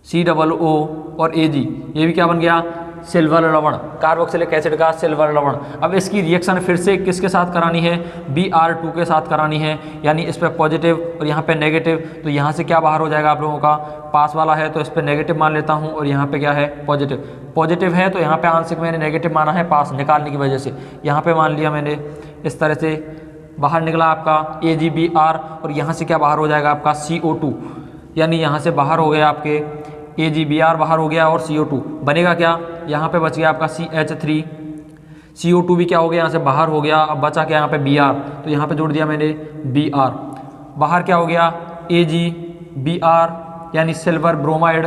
[SPEAKER 1] COO और Ag, ये भी क्या बन गया, सिल्वर लवण, कार्बोक्सिलिक एसिड का सिल्वर लवण। अब इसकी रिएक्शन फिर से किसके साथ करानी है, Br2 के साथ करानी है, यानी इस पर पॉजिटिव और यहाँ पे नेगेटिव, तो यहाँ से क्या बाहर हो जाएगा आप लोगों का, पास वाला है तो इस पर नेगेटिव मान लेता हूँ और यहाँ पे क्या है, पॉजिटिव। पॉजिटिव है तो यहाँ पे आंशिक मैंने नेगेटिव माना है, पास निकालने की वजह से यहाँ पे मान लिया मैंने, इस तरह से बाहर निकला आपका AgBr और यहाँ से क्या बाहर हो जाएगा आपका CO2, यानी यहाँ से बाहर हो गया आपके AgBr बाहर हो गया और CO2 बनेगा क्या, यहाँ पे बच गया आपका CH3, CO2 भी क्या हो गया, यहाँ से बाहर हो गया। अब बचा क्या यहाँ पे Br, तो यहाँ पे जोड़ दिया मैंने Br, बाहर क्या हो गया AgBr यानी सिल्वर ब्रोमाइड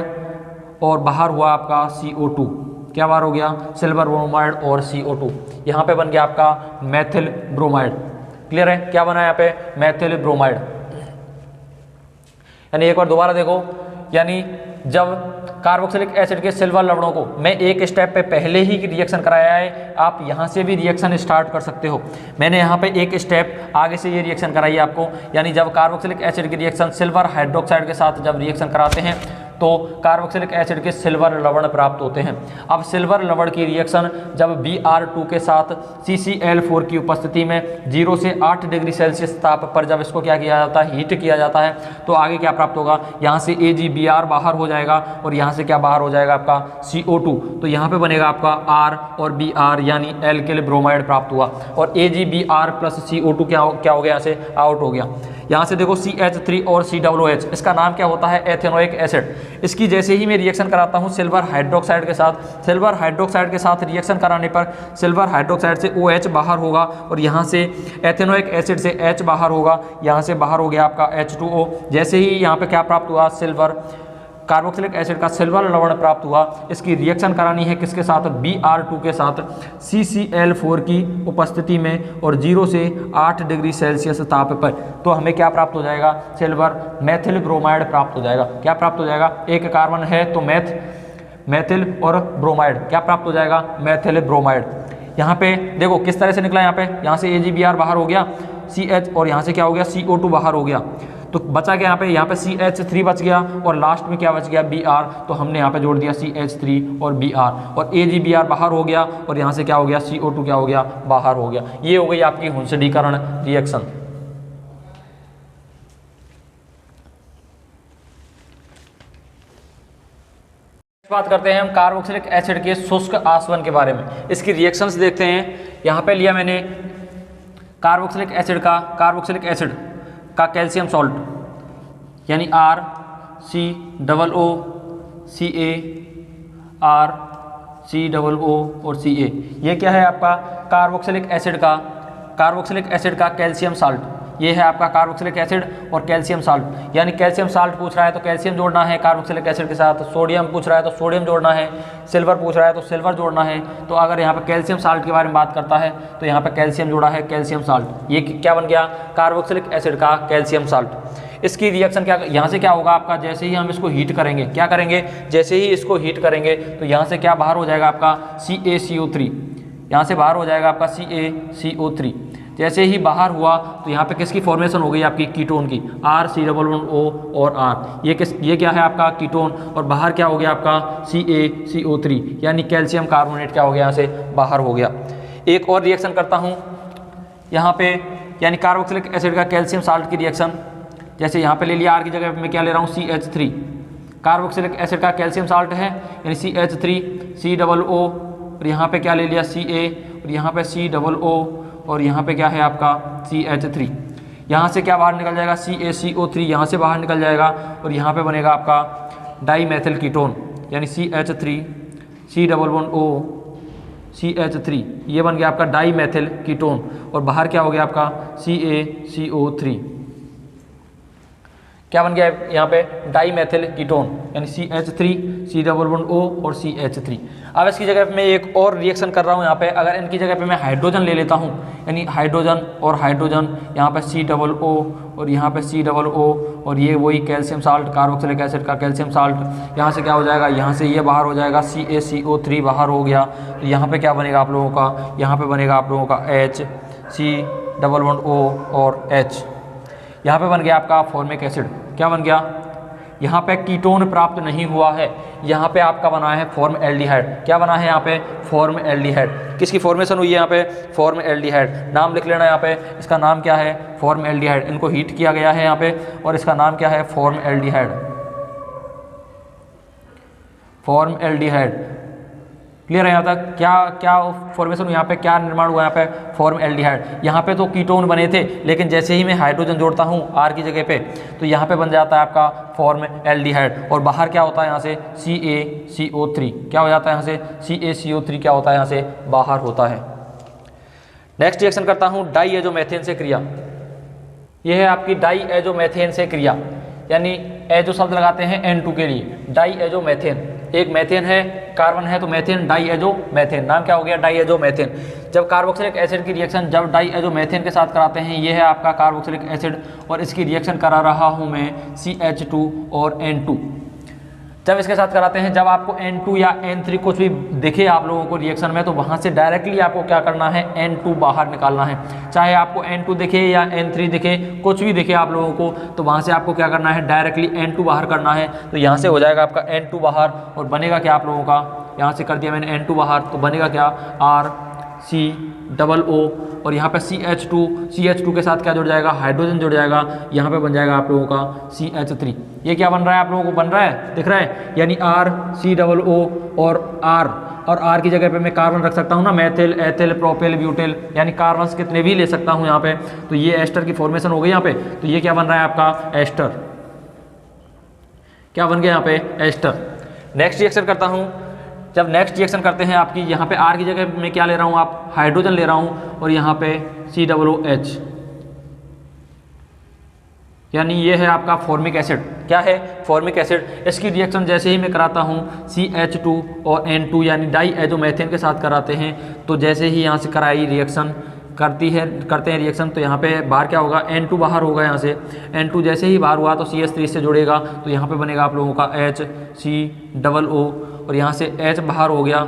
[SPEAKER 1] और बाहर हुआ आपका CO2, क्या बाहर हो गया, सिल्वर ब्रोमाइड और CO2। यहाँ पे बन गया आपका मैथिल ब्रोमाइड। क्लियर है, क्या बना यहाँ पे, मैथिल ब्रोमाइड। यानी एक बार दोबारा देखो, यानी जब कार्बोक्सिलिक एसिड के सिल्वर लवणों को मैं एक स्टेप पे पहले ही रिएक्शन कराया है, आप यहाँ से भी रिएक्शन स्टार्ट कर सकते हो। मैंने यहाँ पे एक स्टेप आगे से ये रिएक्शन कराई है आपको, यानी जब कार्बोक्सिलिक एसिड की रिएक्शन सिल्वर हाइड्रोक्साइड के साथ जब रिएक्शन कराते हैं तो कार्बोक्सिलिक एसिड के सिल्वर लवण प्राप्त होते हैं। अब सिल्वर लवण की रिएक्शन जब Br2 के साथ CCl4 की उपस्थिति में 0 से 8 डिग्री सेल्सियस ताप पर जब इसको क्या किया जाता है, हीट किया जाता है, तो आगे क्या प्राप्त होगा, यहाँ से AgBr बाहर हो जाएगा और यहाँ से क्या बाहर हो जाएगा आपका CO2, तो यहाँ पे बनेगा आपका R और Br यानी एल्किल ब्रोमाइड प्राप्त हुआ और AgBr प्लस CO2 क्या हो गया, यहाँ से आउट हो गया। यहाँ से देखो CH3 और COOH, इसका नाम क्या होता है, एथेनोइक एसिड। इसकी जैसे ही मैं रिएक्शन कराता हूँ सिल्वर हाइड्रोक्साइड के साथ, सिल्वर हाइड्रोक्साइड के साथ रिएक्शन कराने पर सिल्वर हाइड्रोक्साइड से OH बाहर होगा और यहाँ से एथेनोइक एसिड से H बाहर होगा, यहाँ से बाहर हो गया आपका H2O। जैसे ही यहाँ पे क्या प्राप्त हुआ, सिल्वर कार्बोक्सिलिक एसिड का सिल्वर लवण प्राप्त हुआ। इसकी रिएक्शन करानी है किसके साथ, Br2 के साथ CCl4 की उपस्थिति में और 0 से 8 डिग्री सेल्सियस ताप पर, तो हमें क्या प्राप्त हो जाएगा, सिल्वर मैथिल ब्रोमाइड प्राप्त हो जाएगा। क्या प्राप्त हो जाएगा, एक कार्बन है तो मैथिल और ब्रोमाइड क्या प्राप्त हो जाएगा, मैथिल ब्रोमाइड। यहाँ पे देखो किस तरह से निकला, यहाँ से AgBr बाहर हो गया CH और यहाँ से क्या हो गया, CO2 बाहर हो गया। तो बचा क्या यहाँ पे CH3 बच गया और लास्ट में क्या बच गया Br, तो हमने यहाँ पे जोड़ दिया CH3 और Br और AgBr बाहर हो गया और यहाँ से क्या हो गया CO2 क्या हो गया बाहर हो गया। ये हो गई आपकी हुंसडीकरण रिएक्शन। बात करते हैं हम कार्बोक्सिलिक एसिड के शुष्क आसवन के बारे में। इसकी रिएक्शंस देखते हैं। यहाँ पे लिया मैंने कार्बोक्सिलिक एसिड का कैल्शियम सॉल्ट यानी RCOO Ca RCOO और Ca। ये क्या है आपका कार्बोक्सिलिक एसिड का कैल्शियम साल्ट। ये है आपका कार्बोक्सिलिक एसिड और कैल्शियम साल्ट, यानी कैल्शियम साल्ट पूछ रहा है तो कैल्शियम जोड़ना है कार्बोक्सिलिक एसिड के साथ, सोडियम पूछ रहा है तो सोडियम जोड़ना है, सिल्वर पूछ रहा है तो सिल्वर जोड़ना है। तो अगर यहाँ पे कैल्शियम साल्ट के बारे में बात करता है तो यहाँ पे कैल्शियम जोड़ा है, कैल्शियम साल्ट। ये क्या बन गया कार्बोक्सिलिक एसिड का कैल्शियम साल्ट। इसकी रिएक्शन क्या, यहाँ से क्या होगा आपका, जैसे ही हम इसको हीट करेंगे, क्या करेंगे, जैसे ही इसको हीट करेंगे तो यहाँ से क्या बाहर हो जाएगा आपका CaCO3, यहाँ से बाहर हो जाएगा आपका CaCO3। जैसे ही बाहर हुआ तो यहाँ पे किसकी फॉर्मेशन हो गई आपकी कीटोन की, RCOO और R। ये क्या है आपका कीटोन और बाहर क्या हो गया आपका CaCO3 यानी कैल्शियम कार्बोनेट क्या हो गया यहाँ से बाहर हो गया। एक और रिएक्शन करता हूँ यहाँ पे, यानी कार्बोक्सिलिक एसिड का कैल्शियम साल्ट की रिएक्शन। जैसे यहाँ पे ले लिया R की जगह मैं क्या ले रहा हूँ CH3, कार्बोक्सिलिक एसिड का कैल्शियम साल्ट है यानी CH3 COO और यहाँ पे क्या ले लिया Ca और यहाँ पे COO और यहाँ पे क्या है आपका CH3। यहाँ से क्या बाहर निकल जाएगा CaCO3 यहाँ से बाहर निकल जाएगा और यहाँ पे बनेगा आपका डाईमेथिल कीटोन यानी CH3 COO CH3। ये बन गया आपका डाईमेथिल कीटोन और बाहर क्या हो गया आपका CaCO3। क्या बन गया यहाँ पे डाईमेथिल कीटोन यानी CH3 COO और CH3। अब इसकी जगह पे मैं एक और रिएक्शन कर रहा हूँ यहाँ पे। अगर इनकी जगह पे मैं हाइड्रोजन ले लेता हूँ यानी हाइड्रोजन और हाइड्रोजन, यहाँ पे COO और यहाँ पे COO और ये वही कैल्शियम साल्ट कार्बोक्सिलिक एसिड का कैल्शियम साल्ट। यहाँ से क्या हो जाएगा, यहाँ से ये बाहर हो जाएगा CaCO3 बाहर हो गया। तो यहाँ पे क्या बनेगा आप लोगों का, यहाँ पे बनेगा आप लोगों का HCOO और H। यहाँ पे बन गया आपका फॉर्मिक एसिड। क्या बन गया, यहाँ पे कीटोन प्राप्त नहीं हुआ है, यहाँ पे आपका बना है फॉर्म एल्डिहाइड। क्या बना है यहाँ पे फॉर्म एल्डिहाइड। किसकी फॉर्मेशन हुई है यहाँ पे फॉर्म एल्डिहाइड। नाम लिख लेना यहाँ पे, इसका नाम क्या है फॉर्म एल्डिहाइड। इनको हीट किया गया है यहाँ पे और इसका नाम क्या है form aldehyde. Form aldehyde clear है यहाँ तक। क्या फॉर्मेशन यहाँ पे क्या निर्माण हुआ यहाँ पे फॉर्म एल्डिहाइड। यहाँ पे तो कीटोन बने थे लेकिन जैसे ही मैं हाइड्रोजन जोड़ता हूँ R की जगह पे तो यहाँ पे बन जाता है आपका फॉर्म एल्डिहाइड और बाहर क्या होता है यहाँ से CaCO3। क्या हो जाता है यहाँ से CaCO3 क्या होता है यहाँ से बाहर होता है। नेक्स्ट रिएक्शन करता हूँ डाईएजोमेथेन से क्रिया। यह है आपकी डाईएजोमेथेन से क्रिया, यानी एजो शब्द लगाते हैं N2 के लिए। डाईएजोमेथेन, एक मेथेन है कार्बन है तो मेथेन डाईएजोमेथेन, नाम क्या हो गया डाईएजोमेथेन। जब कार्बोक्सिलिक एसिड की रिएक्शन जब डाईएजोमेथेन के साथ कराते हैं, ये है आपका कार्बोक्सिलिक एसिड और इसकी रिएक्शन करा रहा हूँ मैं CH2 और N2। जब इसके साथ कराते हैं, जब आपको N2 या N3 कुछ भी दिखे आप लोगों को रिएक्शन में तो वहाँ से डायरेक्टली आपको क्या करना है N2 बाहर निकालना है। चाहे आपको N2 दिखे या N3 दिखे, कुछ भी दिखे आप लोगों को तो वहाँ से आपको क्या करना है डायरेक्टली N2 बाहर करना है। तो यहाँ से हो जाएगा आपका N2 बाहर और बनेगा क्या आप लोगों का, यहाँ से कर दिया मैंने N2 बाहर तो बनेगा क्या RCOO और यहाँ पे CH2 के साथ क्या जुड़ जाएगा हाइड्रोजन जुड़ जाएगा। यहाँ पे बन जाएगा आप लोगों का CH3। ये क्या बन रहा है आप लोगों को बन रहा है दिख रहा है, यानी RCOO और R की जगह पे मैं कार्बन रख सकता हूँ ना, मेथिल एथिल प्रोपिल ब्यूटिल, यानी कार्बन कितने भी ले सकता हूँ यहाँ पे। तो ये एस्टर की फॉर्मेशन हो गई यहाँ पे। तो ये क्या बन रहा है आपका एस्टर। क्या बन गया यहाँ पे एस्टर। नेक्स्ट रिएक्शन करता हूँ। जब नेक्स्ट रिएक्शन करते हैं आपकी यहाँ पे R की जगह मैं क्या ले रहा हूँ आप हाइड्रोजन ले रहा हूँ और यहाँ पे COOH, यानी ये है आपका फॉर्मिक एसिड। क्या है फॉर्मिक एसिड। इसकी रिएक्शन जैसे ही मैं कराता हूँ CH2 और N2 यानी डाईएजोमेथेन के साथ कराते हैं तो जैसे ही यहाँ से कराई रिएक्शन करते हैं रिएक्शन तो यहाँ पे बाहर क्या होगा N2 बाहर होगा। यहाँ से N2 जैसे ही बाहर हुआ तो CH3 से जुड़ेगा तो यहाँ पे बनेगा आप लोगों का HCOO और यहाँ से H बाहर हो गया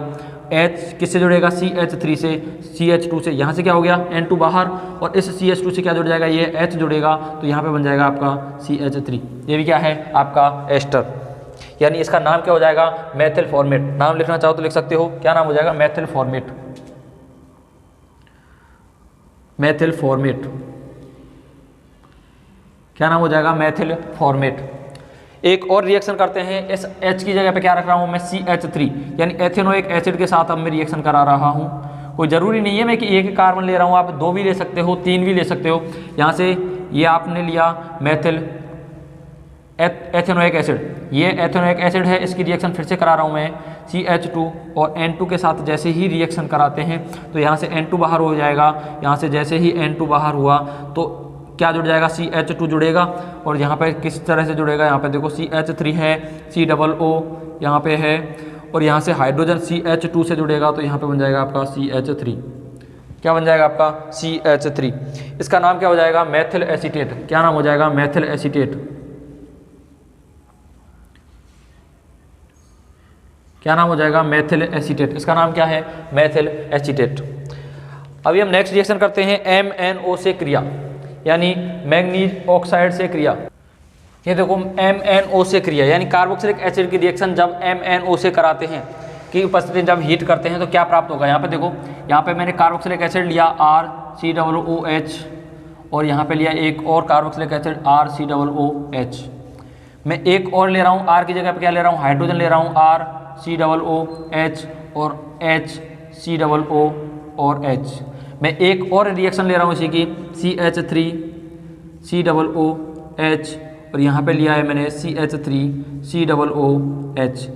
[SPEAKER 1] H किससे जुड़ेगा, CH3 से, CH2 से, यहाँ से क्या हो गया N2 बाहर, और इस CH2 से क्या जुड़ जाएगा, ये H जुड़ेगा, तो यहाँ पे बन जाएगा आपका CH3। ये भी क्या है आपका एस्टर, यानी इसका नाम क्या हो जाएगा, मेथिल फॉर्मेट। नाम लिखना चाहो तो लिख सकते हो, क्या नाम हो जाएगा, मेथिल फॉर्मेट, मेथिल फॉर्मेट, क्या नाम हो जाएगा, मेथिल फॉर्मेट। एक और रिएक्शन करते हैं, इस H की जगह पे क्या रख रहा हूँ मैं, CH3, यानी एथेनोइक एसिड के साथ अब मैं रिएक्शन करा रहा हूँ। कोई ज़रूरी नहीं है मैं कि एक ही कार्बन ले रहा हूँ, आप 2 भी ले सकते हो, 3 भी ले सकते हो। यहाँ से ये आपने लिया मेथिल एथेनोइक एसिड, ये एथेनोइक एसिड है, इसकी रिएक्शन फिर से करा रहा हूँ मैं CH2 और N2 के साथ। जैसे ही रिएक्शन कराते हैं तो यहाँ से N2 बाहर हो जाएगा, यहाँ से जैसे ही N2 बाहर हुआ तो क्या जुड़ जाएगा, CH2 जुड़ेगा, और यहाँ पे किस तरह से जुड़ेगा, यहाँ पे देखो CH3 है, COO यहाँ पे है, और यहाँ से हाइड्रोजन CH2 से जुड़ेगा, तो यहाँ पे बन जाएगा आपका CH3। क्या बन जाएगा आपका, CH3। इसका नाम क्या हो जाएगा, मेथिल एसीटेट। क्या नाम हो जाएगा, मेथिल एसीटेट। क्या नाम हो जाएगा, मेथिल एसीटेट। इसका नाम क्या है, मेथिल एसीटेट। अभी हम नेक्स्ट रिएक्शन करते हैं MnO से क्रिया, यानी मैंगनीज ऑक्साइड से क्रिया। ये देखो MnO से क्रिया, यानी कार्बोक्सिलिक एसिड की रिएक्शन जब MnO से कराते हैं की उपस्थिति जब हीट करते हैं तो क्या प्राप्त होगा। यहाँ पे देखो, यहाँ पे मैंने कार्बोक्सिलिक एसिड लिया RCOOH, और यहाँ पे लिया एक और कार्बोक्सिलिक एसिड RCOOH। मैं एक और ले रहा हूँ, R की जगह पे क्या ले रहा हूँ, हाइड्रोजन ले रहा हूँ RCOOH और HCOO और H। मैं एक और रिएक्शन ले रहा हूँ इसी की CH3COOH, और यहाँ पे लिया है मैंने CH3COOH।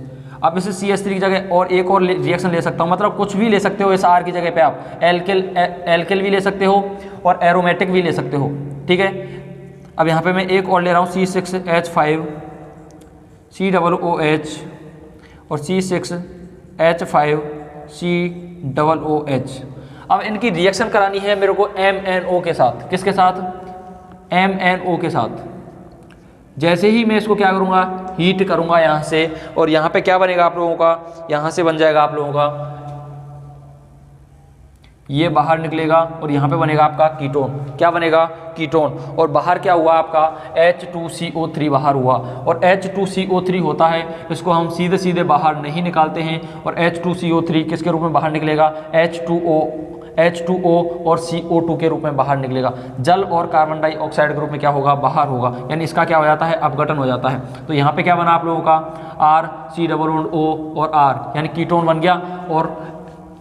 [SPEAKER 1] अब इस CH3 की जगह और एक और रिएक्शन ले सकता हूँ, मतलब कुछ भी ले सकते हो इस R की जगह पे आप, एल्किल भी ले सकते हो और एरोमेटिक भी ले सकते हो, ठीक है। अब यहाँ पे मैं एक और ले रहा हूँ C6H5COOH और C6H5COOH। अब इनकी रिएक्शन करानी है मेरे को MnO के साथ। किसके साथ, MnO के साथ। जैसे ही मैं इसको क्या करूँगा, हीट करूँगा यहाँ से, और यहाँ पे क्या बनेगा आप लोगों का, यहाँ से बन जाएगा आप लोगों का, ये बाहर निकलेगा और यहाँ पे बनेगा आपका कीटोन। क्या बनेगा, कीटोन। और बाहर क्या हुआ आपका, H2CO3 बाहर हुआ, और H2CO3 होता है, इसको हम सीधे सीधे बाहर नहीं निकालते हैं, और H2CO3 किसके रूप में बाहर निकलेगा, H2O और CO2 के रूप में बाहर निकलेगा। जल और कार्बन डाइऑक्साइड के रूप में क्या होगा, बाहर होगा, यानी इसका क्या हो जाता है, अपघटन हो जाता है। तो यहाँ पे क्या बना आप लोगों का, RCOO और R, यानी कीटोन बन गया, और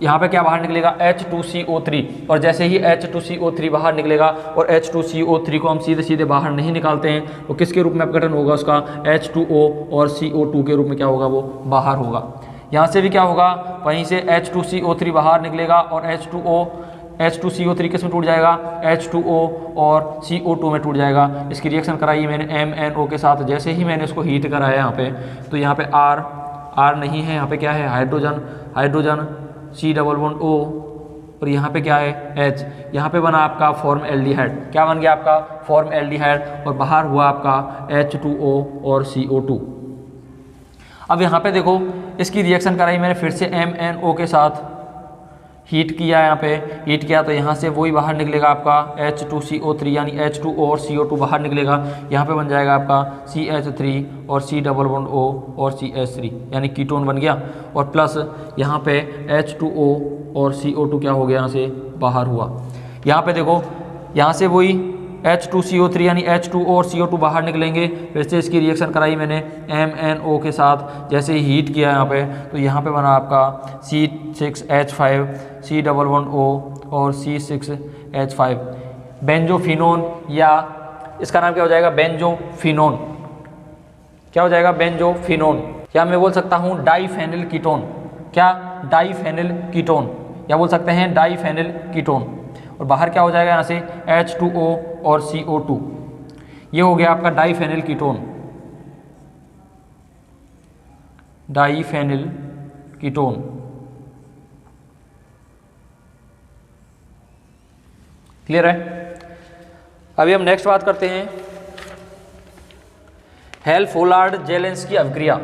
[SPEAKER 1] यहाँ पे क्या बाहर निकलेगा, H2CO3, और जैसे ही H2CO3 बाहर निकलेगा, और H2CO3 को हम सीधे सीधे बाहर नहीं निकालते हैं, तो किसके रूप में अपघटन होगा उसका, H2O और CO2 के रूप में क्या होगा, वो बाहर होगा। यहाँ से भी क्या होगा, वहीं से H2CO3 बाहर निकलेगा, और H2CO3 किस में टूट जाएगा, H2O और CO2 में टूट जाएगा। इसकी रिएक्शन कराई मैंने MnO के साथ। जैसे ही मैंने इसको हीट कराया यहाँ पे, तो यहाँ पे R नहीं है, यहाँ पे क्या है, हाइड्रोजन C++O, और यहाँ पे क्या है, H। यहाँ पे बना आपका फॉर्मएल्डिहाइड। क्या बन गया आपका, फॉर्मएल्डिहाइड, और बाहर हुआ आपका H2O और CO2। अब यहाँ पे देखो, इसकी रिएक्शन कराई मैंने फिर से MnO के साथ, हीट किया, यहाँ पे हीट किया, तो यहाँ से वही बाहर निकलेगा आपका H2CO3, यानी H2O और CO2 बाहर निकलेगा। यहाँ पे बन जाएगा आपका CH3 और C++O और CH3, यानी कीटोन बन गया, और प्लस यहाँ पे H2O और CO2 क्या हो गया, यहाँ से बाहर हुआ। यहाँ पे देखो, यहाँ से वही H2CO3 यानी H2O और CO2 बाहर निकलेंगे। फिर से इसकी रिएक्शन कराई मैंने MnO के साथ। जैसे ही हीट किया यहाँ पे, तो यहाँ पे बना आपका C6H5 C++O और C6H5 बेंजोफिनोन, या इसका नाम क्या हो जाएगा, बेंजोफिनोन। क्या हो जाएगा, बेंजोफिनोन। या मैं बोल सकता हूँ डाइफेनिल कीटोन। क्या, डाइफेनिल कीटोन, या बोल सकते हैं डाइफेनिल कीटोन। और बाहर क्या हो जाएगा, यहाँ से H2O और CO2, ये हो गया आपका diphenyl ketone, diphenyl ketone. Clear है। अभी हम नेक्स्ट बात करते हैं हेल्फ-होलार्ड-जेलेंस्की अभिक्रिया।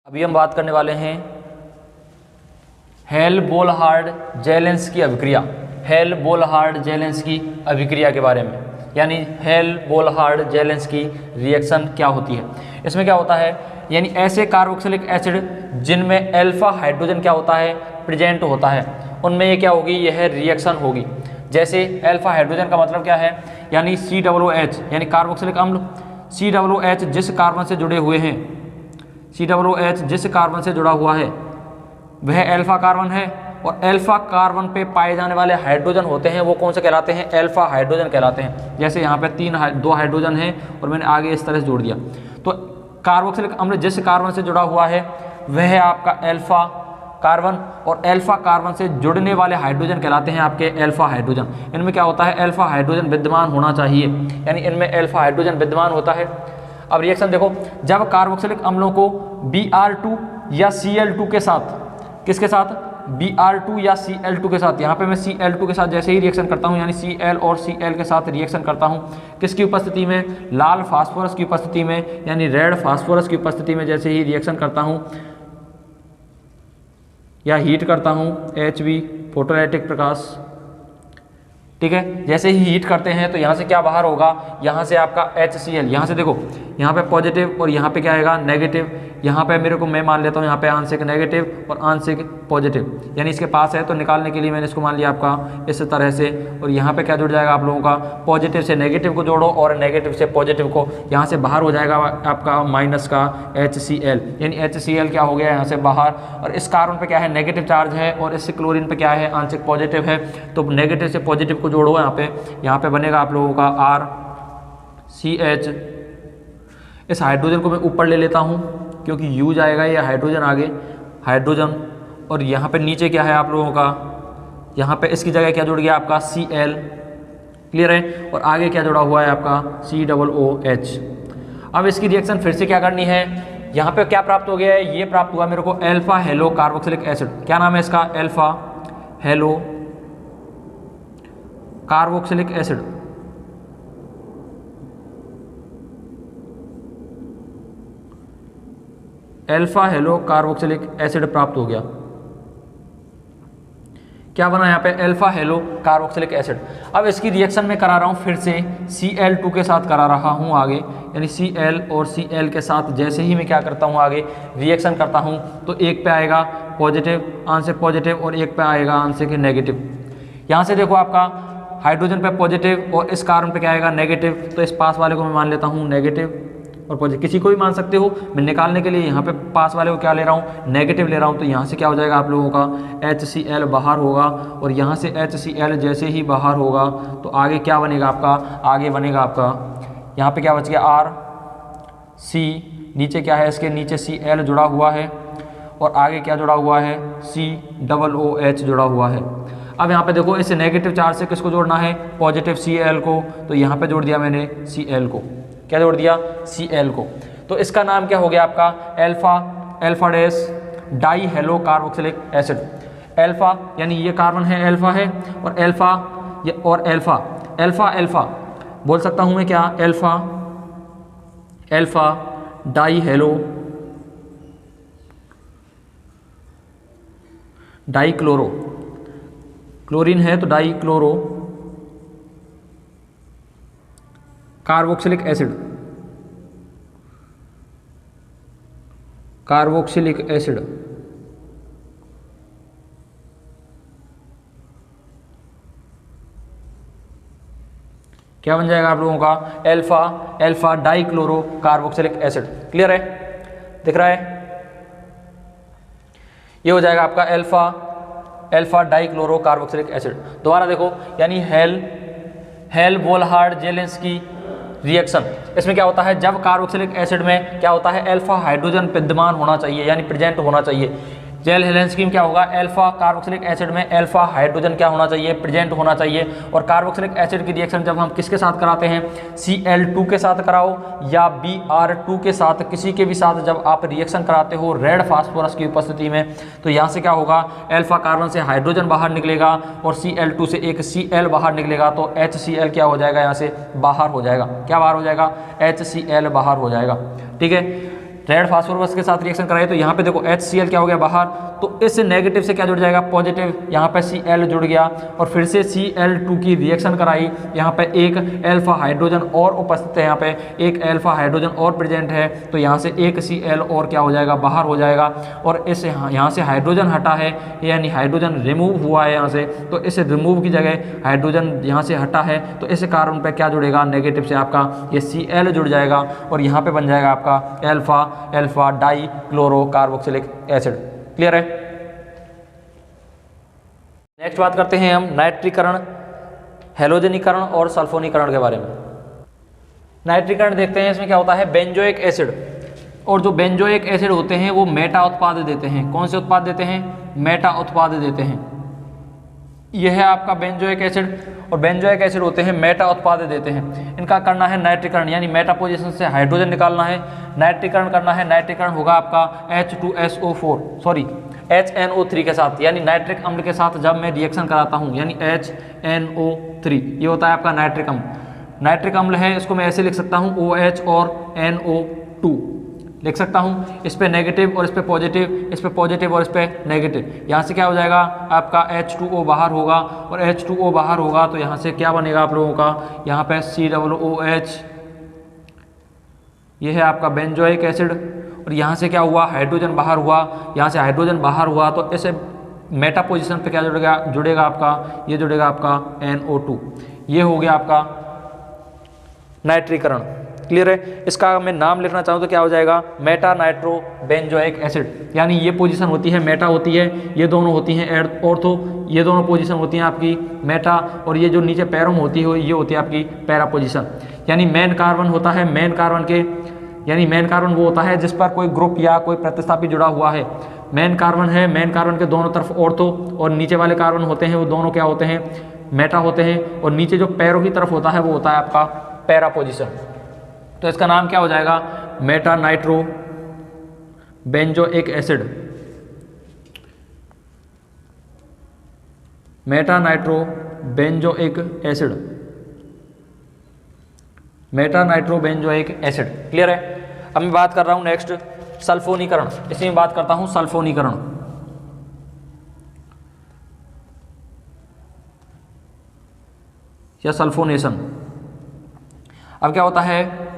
[SPEAKER 1] अभी हम बात करने वाले हैं हेल-बोलहार्ड-ज़ेलेंस्की अभिक्रिया, हेल-बोलहार्ड-ज़ेलेंस्की अभिक्रिया के बारे में, यानी हेल-बोलहार्ड-ज़ेलेंस्की रिएक्शन क्या होती है। इसमें क्या होता है, यानी ऐसे कार्बोक्सिलिक एसिड जिनमें अल्फा हाइड्रोजन क्या होता है, प्रेजेंट होता है, उनमें ये क्या होगी, यह रिएक्शन होगी। जैसे अल्फा हाइड्रोजन का मतलब क्या है, यानी COOH यानी कार्बोक्सिलिक अम्ल, COOH जिस कार्बन से जुड़े हुए हैं, COOH जिस कार्बन से जुड़ा हुआ है वह अल्फा कार्बन है, और अल्फा कार्बन पे पाए जाने वाले हाइड्रोजन होते हैं वो कौन से कहलाते हैं, अल्फा हाइड्रोजन कहलाते हैं। जैसे यहाँ पे दो हाइड्रोजन है और मैंने आगे इस तरह से जोड़ दिया, तो कार्बोक्सिलिक अम्ल जिस कार्बन से जुड़ा हुआ है वह आपका अल्फा कार्बन, और अल्फा कार्बन से जुड़ने वाले हाइड्रोजन कहलाते हैं आपके अल्फा हाइड्रोजन। इनमें क्या होता है, अल्फा हाइड्रोजन विद्यमान होना चाहिए, यानी इनमें अल्फा हाइड्रोजन विद्यमान होता है। अब रिएक्शन देखो, जब कार्बोक्सिलिक अम्लों को Br2 या Cl2 के साथ, किसके साथ, Br2 या Cl2 के साथ, यहाँ पे मैं Cl2 के साथ जैसे ही रिएक्शन करता हूँ, यानी Cl और Cl के साथ रिएक्शन करता हूँ, किसकी उपस्थिति में, लाल फास्फोरस की उपस्थिति में, यानी रेड फास्फोरस की उपस्थिति में जैसे ही रिएक्शन करता हूँ या हीट करता हूँ, HB फोटोलाइटिक प्रकाश, ठीक है, जैसे ही हीट करते हैं तो यहाँ से क्या बाहर होगा, यहाँ से आपका HCl, यहाँ से देखो, यहाँ पे पॉजिटिव और यहाँ पे क्या आएगा, नेगेटिव। यहाँ पे मेरे को मैं मान लेता हूँ यहाँ पे आंशिक नेगेटिव और आंशिक पॉजिटिव, यानी इसके पास है तो निकालने के लिए मैंने इसको मान लिया आपका इस तरह से, और यहाँ पे क्या जुड़ जाएगा आप लोगों का, पॉजिटिव से नेगेटिव को जोड़ो और नेगेटिव से पॉजिटिव को, यहाँ से बाहर हो जाएगा आपका माइनस का HCl, यानी HCl क्या हो गया यहाँ से बाहर, और इस कार्बन पे क्या है, नेगेटिव चार्ज है, और इस क्लोरीन पे क्या है, आंशिक पॉजिटिव है, तो नेगेटिव से पॉजिटिव को जोड़ो यहाँ पे बनेगा आप लोगों का RCH। इस हाइड्रोजन को मैं ऊपर ले लेता हूँ क्योंकि U जाएगा, ये हाइड्रोजन आगे, हाइड्रोजन, और यहाँ पे नीचे क्या है आप लोगों का, यहाँ पे इसकी जगह क्या जुड़ गया आपका Cl, क्लियर है, और आगे क्या जुड़ा हुआ है आपका COOH। अब इसकी रिएक्शन फिर से क्या करनी है, यहाँ पे क्या प्राप्त हो गया है, ये प्राप्त हुआ मेरे को अल्फा हेलो कार्बोक्सिलिक एसिड, क्या नाम है इसका, alpha hello carboxylic acid. Alpha hello carboxylic acid प्राप्त हो गया, क्या बना यहाँ पे, अल्फा हेलो कार्बोक्सिलिक एसिड। अब इसकी रिएक्शन में करा रहा हूँ फिर से Cl2 के साथ करा रहा हूँ आगे, यानी Cl और Cl के साथ जैसे ही मैं क्या करता हूँ आगे रिएक्शन करता हूँ, तो एक पे आएगा पॉजिटिव, आंशिक पॉजिटिव, और एक पे आएगा आंशिक नेगेटिव। यहाँ से देखो आपका हाइड्रोजन पे पॉजिटिव और इस कार्बन पे क्या आएगा नेगेटिव, तो इस पास वाले को मैं मान लेता हूँ नेगेटिव और पॉजिटिव, किसी को भी मान सकते हो। मैं निकालने के लिए यहाँ पे पास वाले को क्या ले रहा हूँ, नेगेटिव ले रहा हूँ, तो यहाँ से क्या हो जाएगा आप लोगों का HCl बाहर होगा, और यहाँ से HCl जैसे ही बाहर होगा तो आगे क्या बनेगा आपका, आगे बनेगा आपका यहाँ पे क्या बच गया RC, नीचे क्या है, इसके नीचे Cl जुड़ा हुआ है, और आगे क्या जुड़ा हुआ है, COOH जुड़ा हुआ है। अब यहाँ पे देखो इस नेगेटिव चार्ज से किसको जोड़ना है, पॉजिटिव Cl को, तो यहाँ पे जोड़ दिया मैंने Cl को, क्या जोड़ दिया, Cl को। तो इसका नाम क्या हो गया आपका, alpha dash die hello carboxylic acid. Alpha यानी ये कार्बन है, अल्फा है, और अल्फा बोल सकता हूँ मैं क्या, alpha die hello die chloro, chlorine है तो die chloro carboxylic acid, carboxylic acid. क्या बन जाएगा आप लोगों का, alpha die chloro carboxylic acid. Clear है, दिख रहा है, ये हो जाएगा आपका alpha die chloro carboxylic acid. दोबारा देखो, यानी हेल-बोलहार्ड-ज़ेलेंस्की रिएक्शन, इसमें क्या होता है, जब कार्बोक्सिलिक एसिड में क्या होता है, अल्फा हाइड्रोजन विद्यमान होना चाहिए, यानी प्रेजेंट होना चाहिए। जेल-हेलेंस्की में क्या होगा, अल्फा कार्बोक्सिलिक एसिड में अल्फा हाइड्रोजन क्या होना चाहिए, प्रेजेंट होना चाहिए। और कार्बोक्सिलिक एसिड की रिएक्शन जब हम किसके साथ कराते हैं, Cl2 के साथ कराओ या Br2 के साथ, किसी के भी साथ जब आप रिएक्शन कराते हो रेड फास्फोरस की उपस्थिति में, तो यहाँ से क्या होगा, अल्फा कार्बन से हाइड्रोजन बाहर निकलेगा और Cl2 से एक Cl बाहर निकलेगा, तो HCl क्या हो जाएगा, यहाँ से बाहर हो जाएगा। क्या बाहर हो जाएगा, HCl बाहर हो जाएगा। ठीक है, रेड फास्फोरस के साथ रिएक्शन कराई तो यहाँ पे देखो HCl क्या हो गया बाहर, तो इस नेगेटिव से क्या जुड़ जाएगा पॉजिटिव, यहाँ पे Cl जुड़ गया और फिर से Cl2 की रिएक्शन कराई, यहाँ पे एक अल्फा हाइड्रोजन और उपस्थित है, यहाँ पे एक अल्फा हाइड्रोजन और प्रेजेंट है, तो यहाँ से एक Cl और क्या हो जाएगा बाहर हो जाएगा और इस यहाँ से हाइड्रोजन हटा है यानी हाइड्रोजन रिमूव हुआ है यहाँ से, तो इस रिमूव की जगह हाइड्रोजन यहाँ से हटा है तो इस कारण पे क्या जुड़ेगा नेगेटिव से आपका ये Cl जुड़ जाएगा और यहाँ पे बन जाएगा आपका alpha die chloro carboxylic acid. Clear है। नेक्स्ट बात करते हैं हम नाइट्रीकरण, हेलोजनीकरण और सल्फोनीकरण के बारे में। नाइट्रीकरण देखते हैं, इसमें क्या होता है बेंजोइक एसिड, और जो बेंजोइक एसिड होते हैं वो मेटा उत्पाद देते हैं। कौन से उत्पाद देते हैं? मेटा उत्पाद देते हैं। यह है आपका बेंजोइक एसिड और बेंजोइक एसिड होते हैं मेटा उत्पाद देते हैं। इनका करना है नाइट्रीकरण यानी मेटा पोजीशन से हाइड्रोजन निकालना है, नाइट्रीकरण करना है। नाइट्रीकरण होगा आपका HNO3 के साथ यानी नाइट्रिक अम्ल के साथ जब मैं रिएक्शन कराता हूँ यानी HNO3, ये होता है आपका नाइट्रिक अम्ल। नाइट्रिक अम्ल है, इसको मैं ऐसे लिख सकता हूँ OH और NO2 लिख सकता हूँ, इस पे नेगेटिव और इस पे पॉजिटिव, इस पे पॉजिटिव और इस पे नेगेटिव। यहाँ से क्या हो जाएगा आपका H2O बाहर होगा और H2O बाहर होगा तो यहाँ से क्या बनेगा आप लोगों का, यहाँ पे COOH, ये है आपका बेंजोइक एसिड और यहाँ से क्या हुआ हाइड्रोजन बाहर हुआ, यहाँ से हाइड्रोजन बाहर हुआ तो इसे मेटा पोजीशन पे क्या जुड़ेगा आपका, ये जुड़ेगा आपका NO2। ये हो गया आपका नाइट्रीकरण। क्लियर है। इसका मैं नाम लिखना चाहूँ तो क्या हो जाएगा मेटा नाइट्रो बेंजोइक एसिड, यानी ये पोजीशन होती है मेटा होती है, ये दोनों होती हैं ऑर्थो, ये दोनों पोजीशन होती हैं आपकी मेटा और ये जो नीचे पैरों में होती है ये होती है आपकी पैरा पोजीशन। यानी मेन कार्बन होता है, मेन कार्बन के यानी मेन कार्बन वो होता है जिस पर कोई ग्रुप या कोई प्रतिस्थापी जुड़ा हुआ है। मेन कार्बन है, मेन कार्बन के दोनों तरफ ऑर्थो और नीचे वाले कार्बन होते हैं वो दोनों क्या होते हैं मेटा होते हैं और नीचे जो पैरों की तरफ होता है वो होता है आपका पैरा पोजीशन। तो इसका नाम क्या हो जाएगा Meta nitro benzoic acid, Meta nitro benzoic acid, Meta nitro benzoic acid. Clear है। अब मैं बात कर रहा हूं नेक्स्ट सल्फोनीकरण, इसी में बात करता हूं सल्फोनीकरण या सल्फोनेशन। अब क्या होता है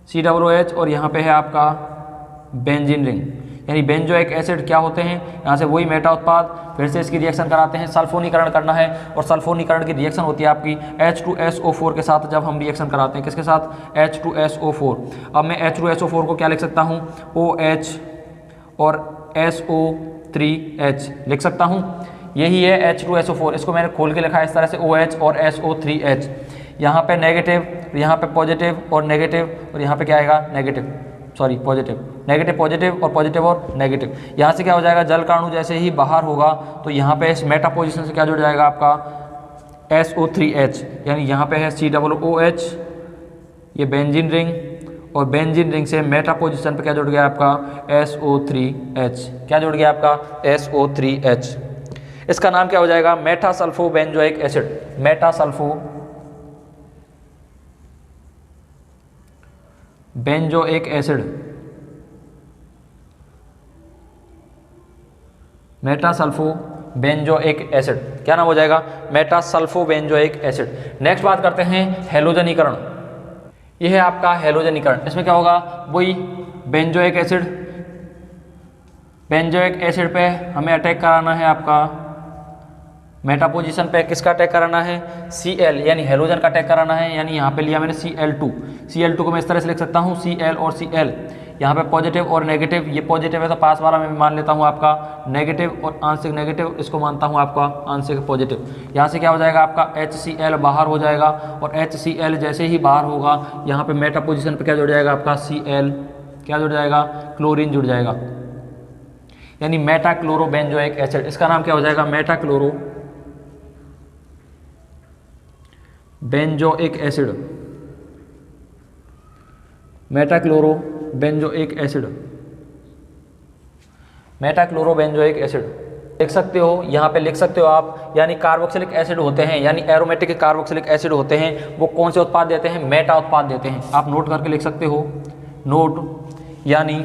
[SPEAKER 1] COOH और यहाँ पे है आपका बेंजीन रिंग, यानी बेंजोइक एसिड क्या होते हैं यहाँ से वही मेटा उत्पाद, फिर से इसकी रिएक्शन कराते हैं, सल्फोनीकरण करना है और सल्फोनीकरण की रिएक्शन होती है आपकी H2SO4 के साथ जब हम रिएक्शन कराते हैं। किसके साथ? H2SO4। अब मैं H2SO4 को क्या लिख सकता हूँ OH और SO3H लिख सकता हूँ, यही है H2SO4। इसको मैंने खोल के लिखा है इस तरह से OH और SO3H, यहाँ पे नेगेटिव, यहाँ पे पॉजिटिव और नेगेटिव और यहाँ पे क्या आएगा negative, sorry positive, negative positive और पॉजिटिव और नेगेटिव। यहाँ से क्या हो जाएगा जल का अणु जैसे ही बाहर होगा तो यहाँ पे इस मेटा पोजीशन से क्या जुड़ जाएगा आपका SO3H, यानी यहाँ पे है COOH, ये बेंजीन रिंग और बेंजीन रिंग से मेटा पोजीशन पे क्या जुड़ गया आपका SO3H, क्या जुड़ गया आपका SO3H। इसका नाम क्या हो जाएगा Meta sulpho benzoic acid, Meta sulpho benzoic acid, Meta sulpho benzoic acid, क्या नाम हो जाएगा Meta sulpho benzoic acid. Next बात करते हैं हेलोजनीकरण। यह है आपका हेलोजनीकरण, इसमें क्या होगा वही बेंजोइक एसिड, बेंजोइक एसिड पे हमें अटैक कराना है आपका मेटा पोजीशन पे, किसका अटैक कराना है Cl यानी हेलोजन का अटैक कराना है, यानी यहाँ पे लिया मैंने Cl2 को मैं इस तरह से लिख सकता हूँ Cl और Cl, यहाँ पे पॉजिटिव और नेगेटिव, ये पॉजिटिव है तो पास वाला मैं मान लेता हूँ आपका नेगेटिव और आंशिक नेगेटिव, इसको मानता हूँ आपका आंशिक पॉजिटिव। यहाँ से क्या हो जाएगा आपका HCl बाहर हो जाएगा और HCl जैसे ही बाहर होगा यहाँ पे मेटा पोजीशन पे क्या जुड़ जाएगा आपका Cl, क्या जुड़ जाएगा क्लोरीन जुड़ जाएगा, यानी मेटा क्लोरो बेंजोइक एसिड। इसका नाम क्या हो जाएगा Meta chloro benzoic acid, Meta chloro benzoic acid, Meta chloro benzoic acid लिख सकते हो, यहाँ पे लिख सकते हो आप, यानी कार्बोक्सिलिक एसिड होते हैं यानी एरोमेटिक कार्बोक्सिलिक एसिड होते हैं, वो कौन से उत्पाद देते हैं मेटा उत्पाद देते हैं। आप नोट करके लिख सकते हो, नोट यानी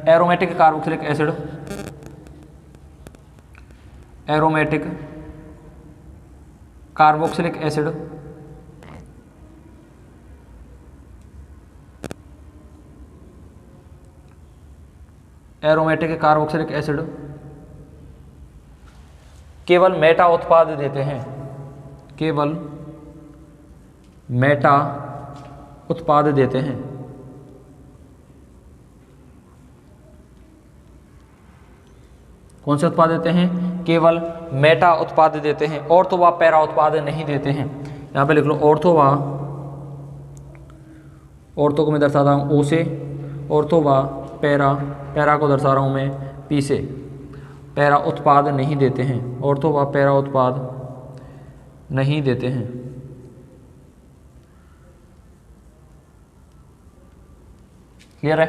[SPEAKER 1] aromatic carboxylic acid, aromatic carboxylic acid, aromatic carboxylic acid केवल मेटा उत्पाद देते हैं, केवल मेटा उत्पाद देते हैं। कौन से उत्पाद देते हैं? केवल मेटा उत्पाद देते हैं, ऑर्थो व पैरा उत्पाद नहीं देते हैं। यहाँ पे लिख लो ऑर्थो व, ऑर्थो को मैं दर्शाता हूँ ओ से, ऑर्थो व पैरा, पैरा को दर्शा रहा हूँ मैं पी से, पैरा उत्पाद नहीं देते हैं, ऑर्थो व पैरा उत्पाद नहीं देते हैं। क्लियर है?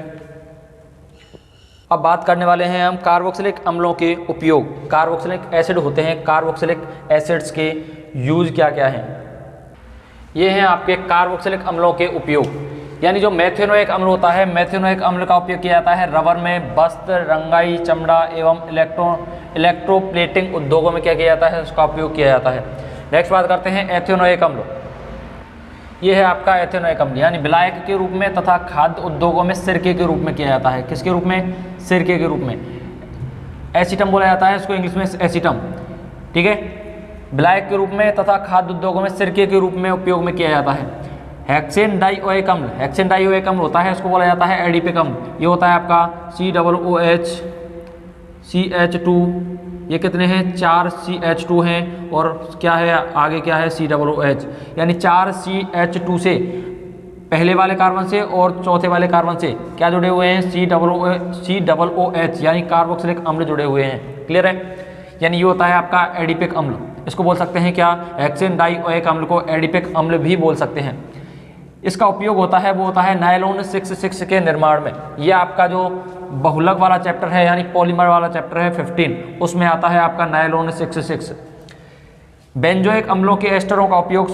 [SPEAKER 1] अब बात करने वाले हैं हम कार्बोक्सिलिक अम्लों के उपयोग। कार्बोक्सिलिक एसिड होते हैं, कार्बोक्सिलिक एसिड्स के यूज क्या क्या हैं? ये हैं आपके कार्बोक्सिलिक अम्लों के उपयोग। यानी जो मेथेनोइक अम्ल होता है, मेथेनोइक अम्ल का उपयोग किया जाता है रबर में, वस्त्र, रंगाई, चमड़ा एवं इलेक्ट्रोप्लेटिंग उद्योगों में क्या किया जाता है? उसका उपयोग किया जाता है। नेक्स्ट बात करते हैं एथेनोइक अम्ल। ये है आपका एथेनोइक अम्ल, यानी विलायक के रूप में तथा खाद्य उद्योगों में सिरके के रूप में किया जाता है। किसके रूप में? सिरके के रूप में। एसीटम बोला जाता है इसको इंग्लिश में, एसीटम। ठीक है, विलायक के रूप में तथा खाद्य उद्योगों में सिरके के रूप में उपयोग में किया जाता है। हेक्सेन डाइओइक अम्ल, हेक्सेन डाइओइक अम्ल होता है, इसको बोला जाता है एडिपिक अम्ल। ये होता है आपका COOH, CH2, ये कितने हैं? 4 CH2 हैं, और क्या है आगे, क्या है? COOH, यानी 4 CH2 से पहले वाले कार्बन से और चौथे वाले कार्बन से क्या जुड़े हुए हैं? COOH, यानी कार्बोक्सिलिक अम्ल जुड़े हुए हैं। क्लियर है? यानी ये होता है आपका एडिपिक अम्ल। इसको बोल सकते हैं क्या? हेक्सेन डाइओइक अम्ल को एडिपिक अम्ल भी बोल सकते हैं। इसका उपयोग होता है वो होता है नायलॉन 66 के निर्माण में। ये आपका जो बहुलक वाला चैप्टर है, यानी पॉलीमर वाला चैप्टर है 15, उसमें आता है आपका नायलॉन 66। बेंजोइक अम्लों के एस्टरों का उपयोग